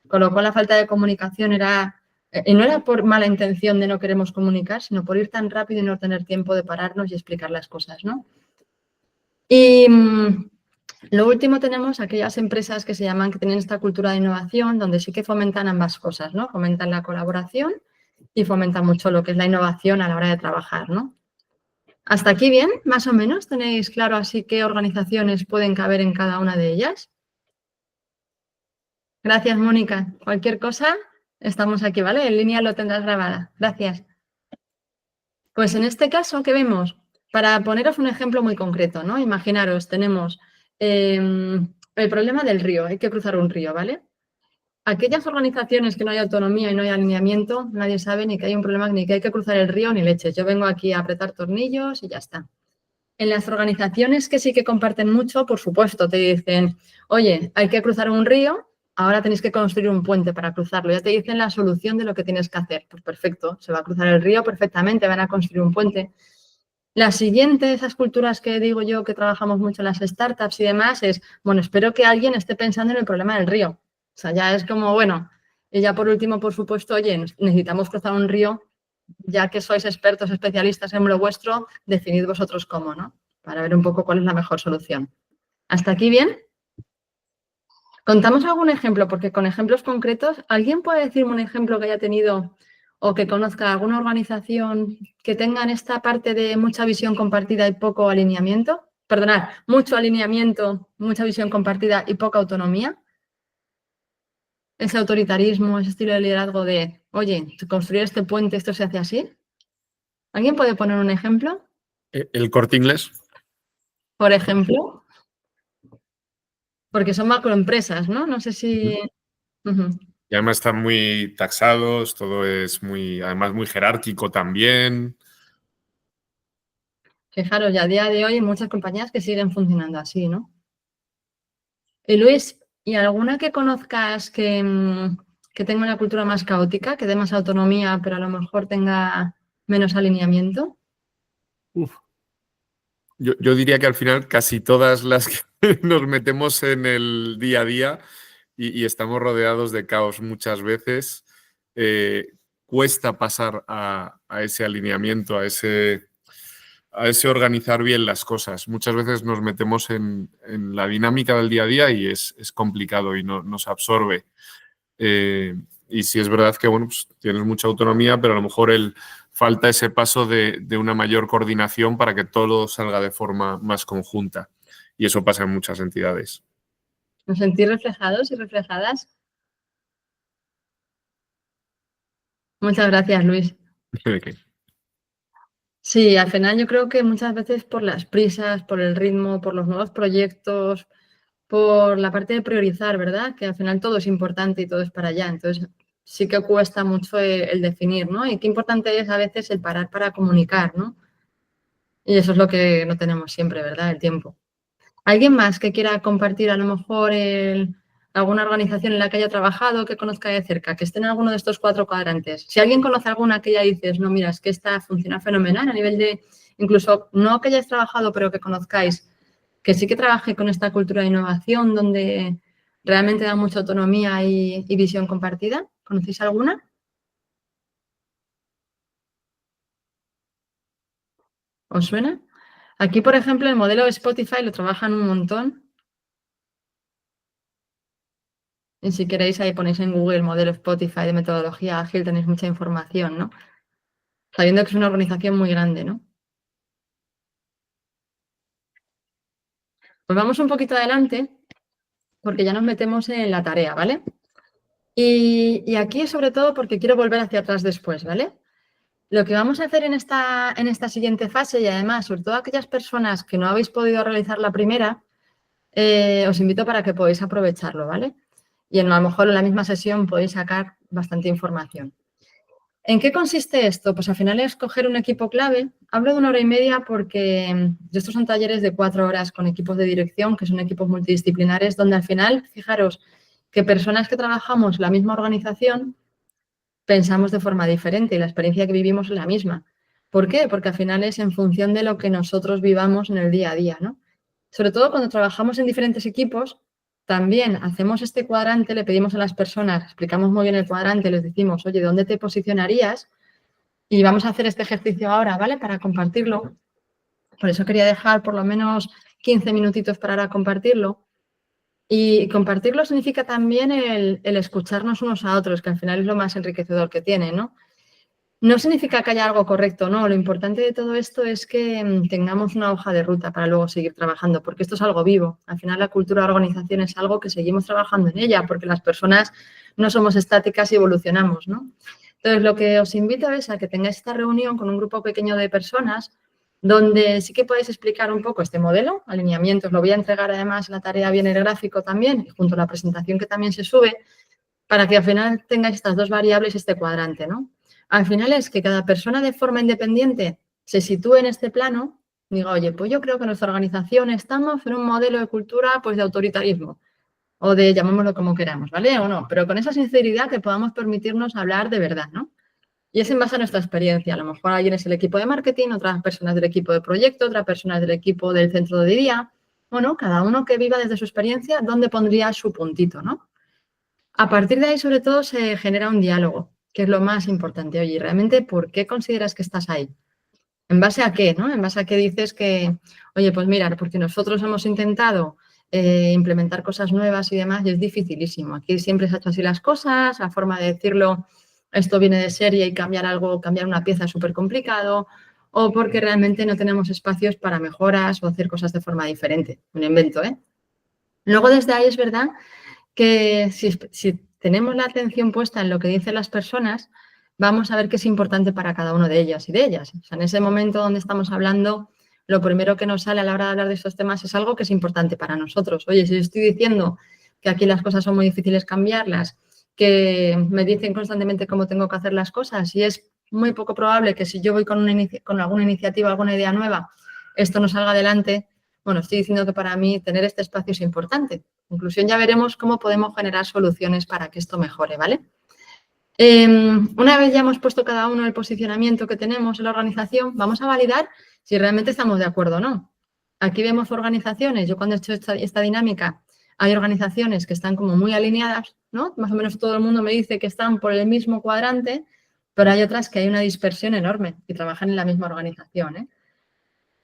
Con lo cual la falta de comunicación era, y no era por mala intención de no queremos comunicar, sino por ir tan rápido y no tener tiempo de pararnos y explicar las cosas, ¿no? Y lo último tenemos aquellas empresas que se llaman, que tienen esta cultura de innovación, donde sí que fomentan ambas cosas, ¿no? Fomentan la colaboración y fomentan mucho lo que es la innovación a la hora de trabajar, ¿no? ¿Hasta aquí bien? Más o menos. ¿Tenéis claro así qué organizaciones pueden caber en cada una de ellas? Gracias, Mónica. Cualquier cosa, estamos aquí, ¿vale? En línea lo tendrás grabada. Gracias. Pues en este caso, ¿qué vemos? Para poneros un ejemplo muy concreto, ¿no? Imaginaros, tenemos el problema del río, hay que cruzar un río, ¿vale? Aquellas organizaciones que no hay autonomía y no hay alineamiento, nadie sabe ni que hay un problema, ni que hay que cruzar el río ni leches. Yo vengo aquí a apretar tornillos y ya está. En las organizaciones que sí que comparten mucho, por supuesto, te dicen, oye, hay que cruzar un río, ahora tenéis que construir un puente para cruzarlo. Ya te dicen la solución de lo que tienes que hacer. Pues perfecto, se va a cruzar el río perfectamente, van a construir un puente. La siguiente, esas culturas que digo yo que trabajamos mucho en las startups y demás, es, bueno, espero que alguien esté pensando en el problema del río. O sea, ya es como, bueno, y ya por último, por supuesto, oye, necesitamos cruzar un río, ya que sois expertos, especialistas en lo vuestro, definid vosotros cómo, ¿no? Para ver un poco cuál es la mejor solución. ¿Hasta aquí bien? ¿Contamos algún ejemplo? Porque con ejemplos concretos, ¿alguien puede decirme un ejemplo que haya tenido o que conozca alguna organización que tengan esta parte de mucha visión compartida y poco alineamiento? Perdonad, mucho alineamiento, mucha visión compartida y poca autonomía. Ese autoritarismo, ese estilo de liderazgo de, oye, construir este puente, esto se hace así. ¿Alguien puede poner un ejemplo? El Corte Inglés. Por ejemplo, porque son macroempresas, ¿no? No sé si... Ujú. Y además están muy taxados, todo es además muy jerárquico también. Fijaros, ya a día de hoy hay muchas compañías que siguen funcionando así, ¿no? Y Luis, ¿y alguna que conozcas que tenga una cultura más caótica, que dé más autonomía, pero a lo mejor tenga menos alineamiento? Yo diría que al final casi todas las que nos metemos en el día a día y estamos rodeados de caos muchas veces, cuesta pasar a ese alineamiento, a ese organizar bien las cosas. Muchas veces nos metemos en la dinámica del día a día y es complicado y nos absorbe. Y sí es verdad que bueno, pues tienes mucha autonomía, pero a lo mejor falta ese paso de una mayor coordinación para que todo salga de forma más conjunta. Y eso pasa en muchas entidades. ¿Nos sentís reflejados y reflejadas? Muchas gracias, Luis. Sí, al final yo creo que muchas veces por las prisas, por el ritmo, por los nuevos proyectos, por la parte de priorizar, ¿verdad? Que al final todo es importante y todo es para allá. Entonces sí que cuesta mucho el definir, ¿no? Y qué importante es a veces el parar para comunicar, ¿no? Y eso es lo que no tenemos siempre, ¿verdad? El tiempo. ¿Alguien más que quiera compartir a lo mejor alguna organización en la que haya trabajado, que conozca de cerca, que esté en alguno de estos 4 cuadrantes? Si alguien conoce alguna que ya dices, no, mira, es que esta funciona fenomenal a nivel de, incluso no que hayáis trabajado, pero que conozcáis, que sí que trabaje con esta cultura de innovación donde realmente da mucha autonomía y visión compartida. ¿Conocéis alguna? ¿Os suena? Aquí, por ejemplo, el modelo de Spotify lo trabajan un montón. Y si queréis, ahí ponéis en Google el modelo Spotify de metodología ágil, tenéis mucha información, ¿no? Sabiendo que es una organización muy grande, ¿no? Pues vamos un poquito adelante porque ya nos metemos en la tarea, ¿vale? Y aquí sobre todo porque quiero volver hacia atrás después, ¿vale? Lo que vamos a hacer en esta siguiente fase, y además, sobre todo aquellas personas que no habéis podido realizar la primera, os invito para que podáis aprovecharlo, ¿vale? Y a lo mejor en la misma sesión podéis sacar bastante información. ¿En qué consiste esto? Pues al final es coger un equipo clave. Hablo de 1 hora y media porque estos son talleres de 4 horas con equipos de dirección, que son equipos multidisciplinares, donde al final, fijaros, que personas que trabajamos en la misma organización pensamos de forma diferente y la experiencia que vivimos es la misma. ¿Por qué? Porque al final es en función de lo que nosotros vivamos en el día a día, ¿no? Sobre todo cuando trabajamos en diferentes equipos, también hacemos este cuadrante, le pedimos a las personas, explicamos muy bien el cuadrante, les decimos, oye, ¿dónde te posicionarías? Y vamos a hacer este ejercicio ahora, ¿vale? Para compartirlo. Por eso quería dejar por lo menos 15 minutitos para ahora compartirlo. Y compartirlo significa también el escucharnos unos a otros, que al final es lo más enriquecedor que tiene, ¿no? No significa que haya algo correcto, no. Lo importante de todo esto es que tengamos una hoja de ruta para luego seguir trabajando, porque esto es algo vivo. Al final la cultura de organización es algo que seguimos trabajando en ella, porque las personas no somos estáticas y evolucionamos, ¿no? Entonces, lo que os invito es a que tengáis esta reunión con un grupo pequeño de personas donde sí que podéis explicar un poco este modelo, alineamientos. Lo voy a entregar además, la tarea viene el gráfico también, y junto a la presentación que también se sube, para que al final tengáis estas dos variables y este cuadrante, ¿no? Al final es que cada persona de forma independiente se sitúe en este plano, diga, oye, pues yo creo que en nuestra organización estamos en un modelo de cultura pues de autoritarismo o de llamémoslo como queramos, ¿vale? O no, pero con esa sinceridad que podamos permitirnos hablar de verdad, ¿no? Y es en base a nuestra experiencia. A lo mejor alguien es el equipo de marketing, otras personas del equipo de proyecto, otras personas del equipo del centro de día. Bueno, cada uno que viva desde su experiencia, ¿dónde pondría su puntito, no? A partir de ahí, sobre todo, se genera un diálogo, que es lo más importante. Oye, ¿realmente por qué consideras que estás ahí? ¿En base a qué, no? En base a qué dices que, oye, pues mira, porque nosotros hemos intentado implementar cosas nuevas y demás y es dificilísimo. Aquí siempre se ha hecho así las cosas, la forma de decirlo, esto viene de serie y cambiar algo, cambiar una pieza es súper complicado, o porque realmente no tenemos espacios para mejoras o hacer cosas de forma diferente. Un invento, ¿eh? Luego, desde ahí es verdad que si tenemos la atención puesta en lo que dicen las personas, vamos a ver qué es importante para cada uno de ellas y de ellas. O sea, en ese momento donde estamos hablando, lo primero que nos sale a la hora de hablar de estos temas es algo que es importante para nosotros. Oye, si yo estoy diciendo que aquí las cosas son muy difíciles cambiarlas, que me dicen constantemente cómo tengo que hacer las cosas y es muy poco probable que si yo voy con alguna iniciativa, alguna idea nueva, esto no salga adelante, bueno, estoy diciendo que para mí tener este espacio es importante. En conclusión, ya veremos cómo podemos generar soluciones para que esto mejore, ¿vale? Una vez ya hemos puesto cada uno el posicionamiento que tenemos en la organización, vamos a validar si realmente estamos de acuerdo o no. Aquí vemos organizaciones, yo cuando he hecho esta dinámica, hay organizaciones que están como muy alineadas, ¿no? Más o menos todo el mundo me dice que están por el mismo cuadrante, pero hay otras que hay una dispersión enorme y trabajan en la misma organización, ¿eh?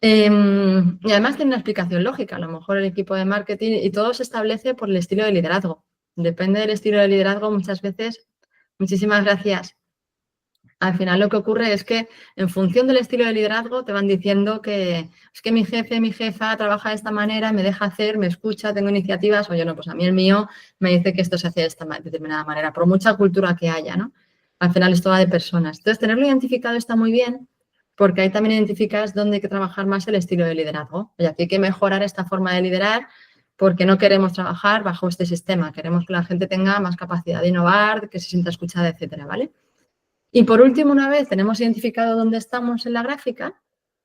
Y además tiene una explicación lógica, a lo mejor el equipo de marketing y todo se establece por el estilo de liderazgo. Depende del estilo de liderazgo muchas veces. Muchísimas gracias. Al final lo que ocurre es que en función del estilo de liderazgo te van diciendo que es que mi jefe, mi jefa trabaja de esta manera, me deja hacer, me escucha, tengo iniciativas. Oye, no, pues a mí el mío me dice que esto se hace de esta determinada manera, por mucha cultura que haya, ¿no? Al final esto va de personas. Entonces, tenerlo identificado está muy bien porque ahí también identificas dónde hay que trabajar más el estilo de liderazgo. Oye, aquí hay que mejorar esta forma de liderar porque no queremos trabajar bajo este sistema. Queremos que la gente tenga más capacidad de innovar, que se sienta escuchada, etcétera, ¿vale? Y por último, una vez tenemos identificado dónde estamos en la gráfica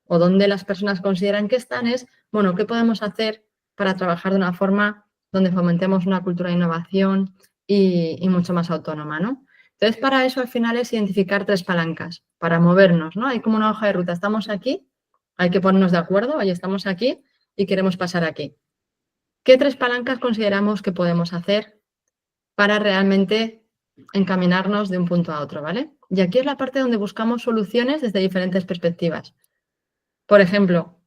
o dónde las personas consideran que están, es, bueno, ¿qué podemos hacer para trabajar de una forma donde fomentemos una cultura de innovación y mucho más autónoma, ¿no? Entonces, para eso al final es identificar 3 palancas para movernos, ¿no? Hay como una hoja de ruta. Estamos aquí, hay que ponernos de acuerdo, ahí estamos aquí y queremos pasar aquí. ¿Qué 3 palancas consideramos que podemos hacer para realmente encaminarnos de un punto a otro, ¿vale? Y aquí es la parte donde buscamos soluciones desde diferentes perspectivas. Por ejemplo,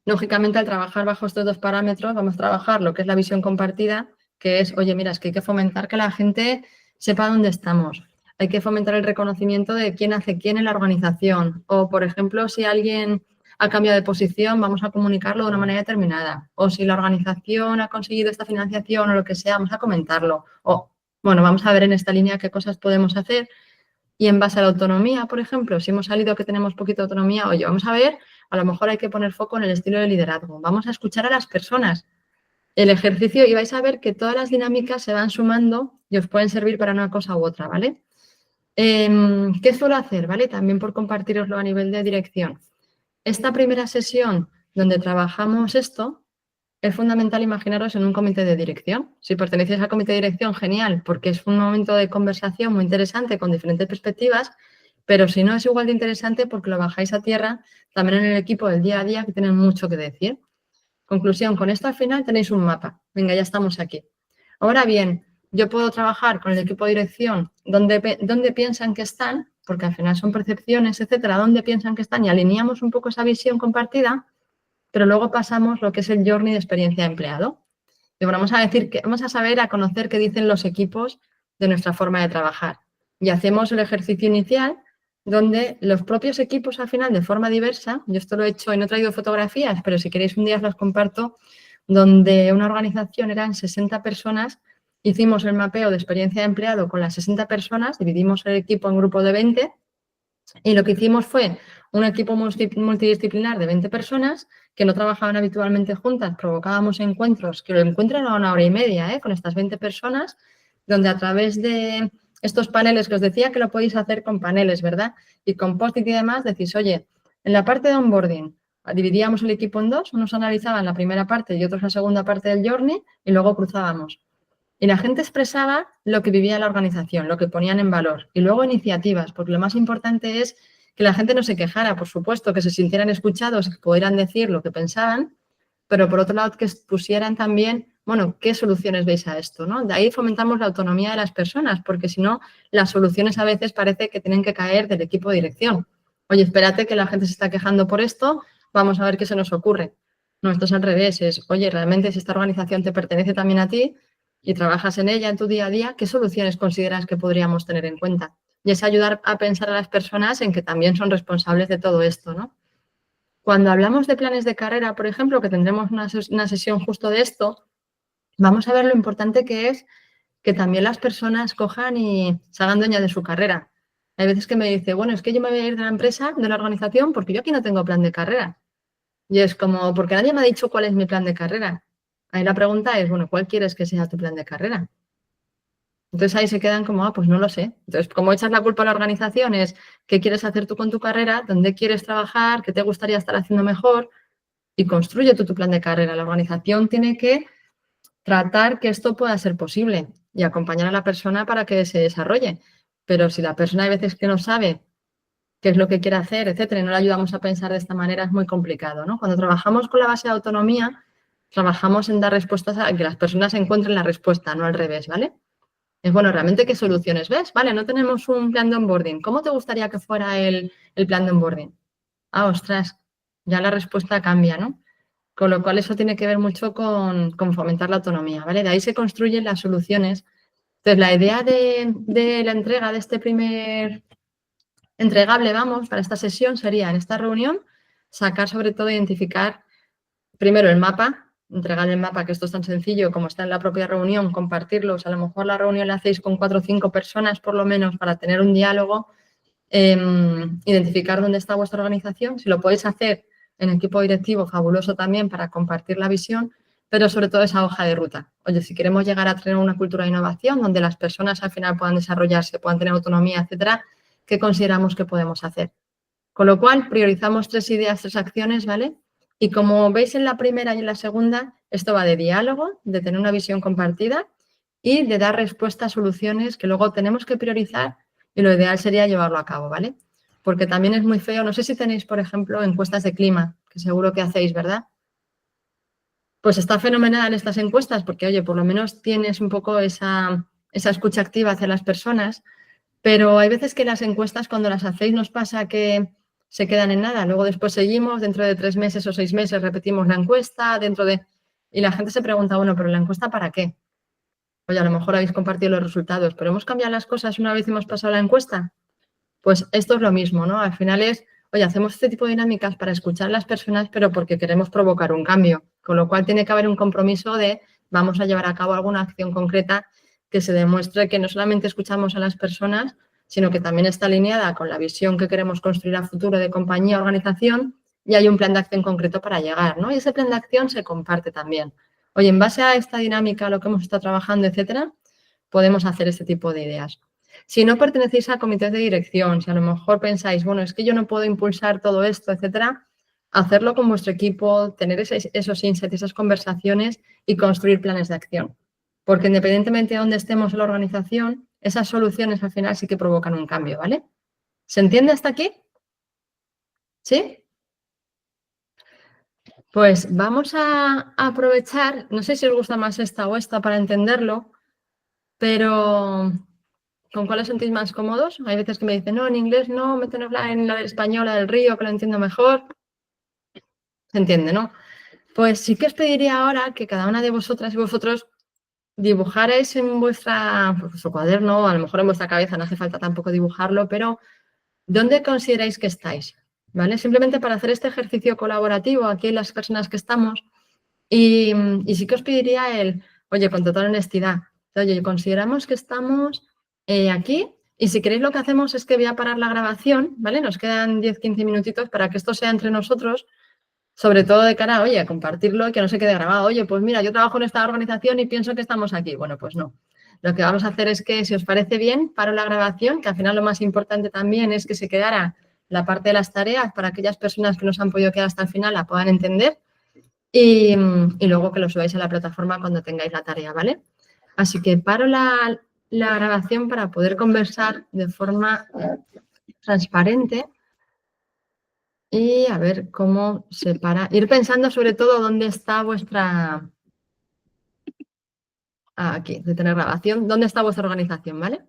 lógicamente al trabajar bajo estos 2 parámetros vamos a trabajar lo que es la visión compartida, que es, oye, mira, es que hay que fomentar que la gente sepa dónde estamos. Hay que fomentar el reconocimiento de quién hace quién en la organización. O, por ejemplo, si alguien ha cambiado de posición, vamos a comunicarlo de una manera determinada. O si la organización ha conseguido esta financiación o lo que sea, vamos a comentarlo. O, bueno, vamos a ver en esta línea qué cosas podemos hacer. Y en base a la autonomía, por ejemplo, si hemos salido que tenemos poquita autonomía, oye, vamos a ver, a lo mejor hay que poner foco en el estilo de liderazgo. Vamos a escuchar a las personas. El ejercicio, y vais a ver que todas las dinámicas se van sumando y os pueden servir para una cosa u otra, ¿vale? ¿Qué suelo hacer, ¿vale? También por compartiroslo a nivel de dirección. Esta primera sesión donde trabajamos esto, es fundamental imaginaros en un comité de dirección. Si pertenecéis al comité de dirección, genial, porque es un momento de conversación muy interesante con diferentes perspectivas, pero si no es igual de interesante porque lo bajáis a tierra también en el equipo del día a día que tienen mucho que decir. Conclusión, con esto al final tenéis un mapa. Venga, ya estamos aquí. Ahora bien, yo puedo trabajar con el equipo de dirección donde piensan que están, porque al final son percepciones, etcétera, donde piensan que están y alineamos un poco esa visión compartida, pero luego pasamos lo que es el journey de experiencia de empleado. Y vamos a saber, a conocer qué dicen los equipos de nuestra forma de trabajar. Y hacemos el ejercicio inicial donde los propios equipos al final de forma diversa, yo esto lo he hecho y no he traído fotografías, pero si queréis un día os las comparto, donde una organización eran 60 personas, hicimos el mapeo de experiencia de empleado con las 60 personas, dividimos el equipo en grupos de 20 y lo que hicimos fue un equipo multidisciplinar de 20 personas que no trabajaban habitualmente juntas, provocábamos encuentros, que el encuentro era 1 hora y media, con estas 20 personas, donde a través de estos paneles que os decía que lo podéis hacer con paneles, ¿verdad? Y con post-it y demás, decís, oye, en la parte de onboarding, dividíamos el equipo en dos, unos analizaban la primera parte y otros la segunda parte del journey y luego cruzábamos. Y la gente expresaba lo que vivía la organización, lo que ponían en valor. Y luego iniciativas, porque lo más importante es que la gente no se quejara, por supuesto, que se sintieran escuchados, que pudieran decir lo que pensaban, pero por otro lado que pusieran también, bueno, ¿qué soluciones veis a esto? ¿No? De ahí fomentamos la autonomía de las personas, porque si no, las soluciones a veces parece que tienen que caer del equipo de dirección. Oye, espérate que la gente se está quejando por esto, vamos a ver qué se nos ocurre. No, esto es al revés, es, oye, realmente si esta organización te pertenece también a ti y trabajas en ella en tu día a día, ¿qué soluciones consideras que podríamos tener en cuenta? Y es ayudar a pensar a las personas en que también son responsables de todo esto, ¿no? Cuando hablamos de planes de carrera, por ejemplo, que tendremos una sesión justo de esto, vamos a ver lo importante que es que también las personas cojan y se hagan dueñas de su carrera. Hay veces que me dice, bueno, es que yo me voy a ir de la empresa, de la organización, porque yo aquí no tengo plan de carrera. Y es como, porque nadie me ha dicho cuál es mi plan de carrera. Ahí la pregunta es, bueno, ¿cuál quieres que sea tu plan de carrera? Entonces ahí se quedan como, pues no lo sé. Entonces, como echas la culpa a la organización, es qué quieres hacer tú con tu carrera, dónde quieres trabajar, qué te gustaría estar haciendo mejor y construye tú tu plan de carrera. La organización tiene que tratar que esto pueda ser posible y acompañar a la persona para que se desarrolle. Pero si la persona hay veces que no sabe qué es lo que quiere hacer, etcétera, y no le ayudamos a pensar de esta manera, es muy complicado, ¿no? Cuando trabajamos con la base de autonomía, trabajamos en dar respuestas a que las personas encuentren la respuesta, no al revés, ¿vale? Es bueno, realmente, ¿qué soluciones ves? Vale, no tenemos un plan de onboarding. ¿Cómo te gustaría que fuera el plan de onboarding? Ah, ostras, ya la respuesta cambia, ¿no? Con lo cual eso tiene que ver mucho con fomentar la autonomía, ¿vale? De ahí se construyen las soluciones. Entonces, la idea de la entrega de este primer entregable, vamos, para esta sesión sería, en esta reunión, sacar sobre todo, identificar primero el mapa, entregar el mapa, que esto es tan sencillo como está en la propia reunión, compartirlos. A lo mejor la reunión la hacéis con 4 o 5 personas por lo menos para tener un diálogo, identificar dónde está vuestra organización. Si lo podéis hacer en equipo directivo, fabuloso también para compartir la visión, pero sobre todo esa hoja de ruta. Oye, si queremos llegar a tener una cultura de innovación donde las personas al final puedan desarrollarse, puedan tener autonomía, etcétera, ¿qué consideramos que podemos hacer? Con lo cual, priorizamos 3 ideas, 3 acciones, ¿vale? Y como veis en la primera y en la segunda, esto va de diálogo, de tener una visión compartida y de dar respuesta a soluciones que luego tenemos que priorizar y lo ideal sería llevarlo a cabo, ¿vale? Porque también es muy feo, no sé si tenéis, por ejemplo, encuestas de clima, que seguro que hacéis, ¿verdad? Pues está fenomenal estas encuestas porque, oye, por lo menos tienes un poco esa escucha activa hacia las personas, pero hay veces que las encuestas cuando las hacéis nos pasa que se quedan en nada. Luego después seguimos, dentro de 3 meses o 6 meses repetimos la encuesta, y la gente se pregunta, bueno, ¿pero la encuesta para qué? Oye, a lo mejor habéis compartido los resultados, ¿pero hemos cambiado las cosas una vez hemos pasado la encuesta? Pues esto es lo mismo, ¿no? Al final es, oye, hacemos este tipo de dinámicas para escuchar a las personas, pero porque queremos provocar un cambio, con lo cual tiene que haber un compromiso de vamos a llevar a cabo alguna acción concreta que se demuestre que no solamente escuchamos a las personas, sino que también está alineada con la visión que queremos construir a futuro de compañía, organización, y hay un plan de acción concreto para llegar, ¿no? Y ese plan de acción se comparte también. Oye, en base a esta dinámica, lo que hemos estado trabajando, etcétera, podemos hacer este tipo de ideas. Si no pertenecéis a comités de dirección, si a lo mejor pensáis, bueno, es que yo no puedo impulsar todo esto, etcétera, hacerlo con vuestro equipo, tener esos insights, esas conversaciones y construir planes de acción. Porque independientemente de dónde estemos en la organización, esas soluciones al final sí que provocan un cambio, ¿vale? ¿Se entiende hasta aquí? ¿Sí? Pues vamos a aprovechar, no sé si os gusta más esta o esta para entenderlo, pero ¿con cuál os sentís más cómodos? Hay veces que me dicen, no, en inglés no, métenos en la española del río, que lo entiendo mejor. Se entiende, ¿no? Pues sí que os pediría ahora que cada una de vosotras y vosotros dibujarais en vuestro cuaderno, a lo mejor en vuestra cabeza, no hace falta tampoco dibujarlo, pero ¿dónde consideráis que estáis? ¿Vale? Simplemente para hacer este ejercicio colaborativo aquí las personas que estamos y sí que os pediría oye, con total honestidad, oye, consideramos que estamos aquí y si queréis lo que hacemos es que voy a parar la grabación, ¿vale? Nos quedan 10-15 minutitos para que esto sea entre nosotros, sobre todo de cara, oye, a compartirlo y que no se quede grabado. Oye, pues mira, yo trabajo en esta organización y pienso que estamos aquí. Bueno, pues no. Lo que vamos a hacer es que, si os parece bien, paro la grabación, que al final lo más importante también es que se quedara la parte de las tareas para aquellas personas que no se han podido quedar hasta el final la puedan entender y luego que lo subáis a la plataforma cuando tengáis la tarea, ¿vale? Así que paro la grabación para poder conversar de forma transparente y a ver cómo se para. Ir pensando sobre todo dónde está vuestra... Aquí, de tener grabación. ¿Dónde está vuestra organización, vale?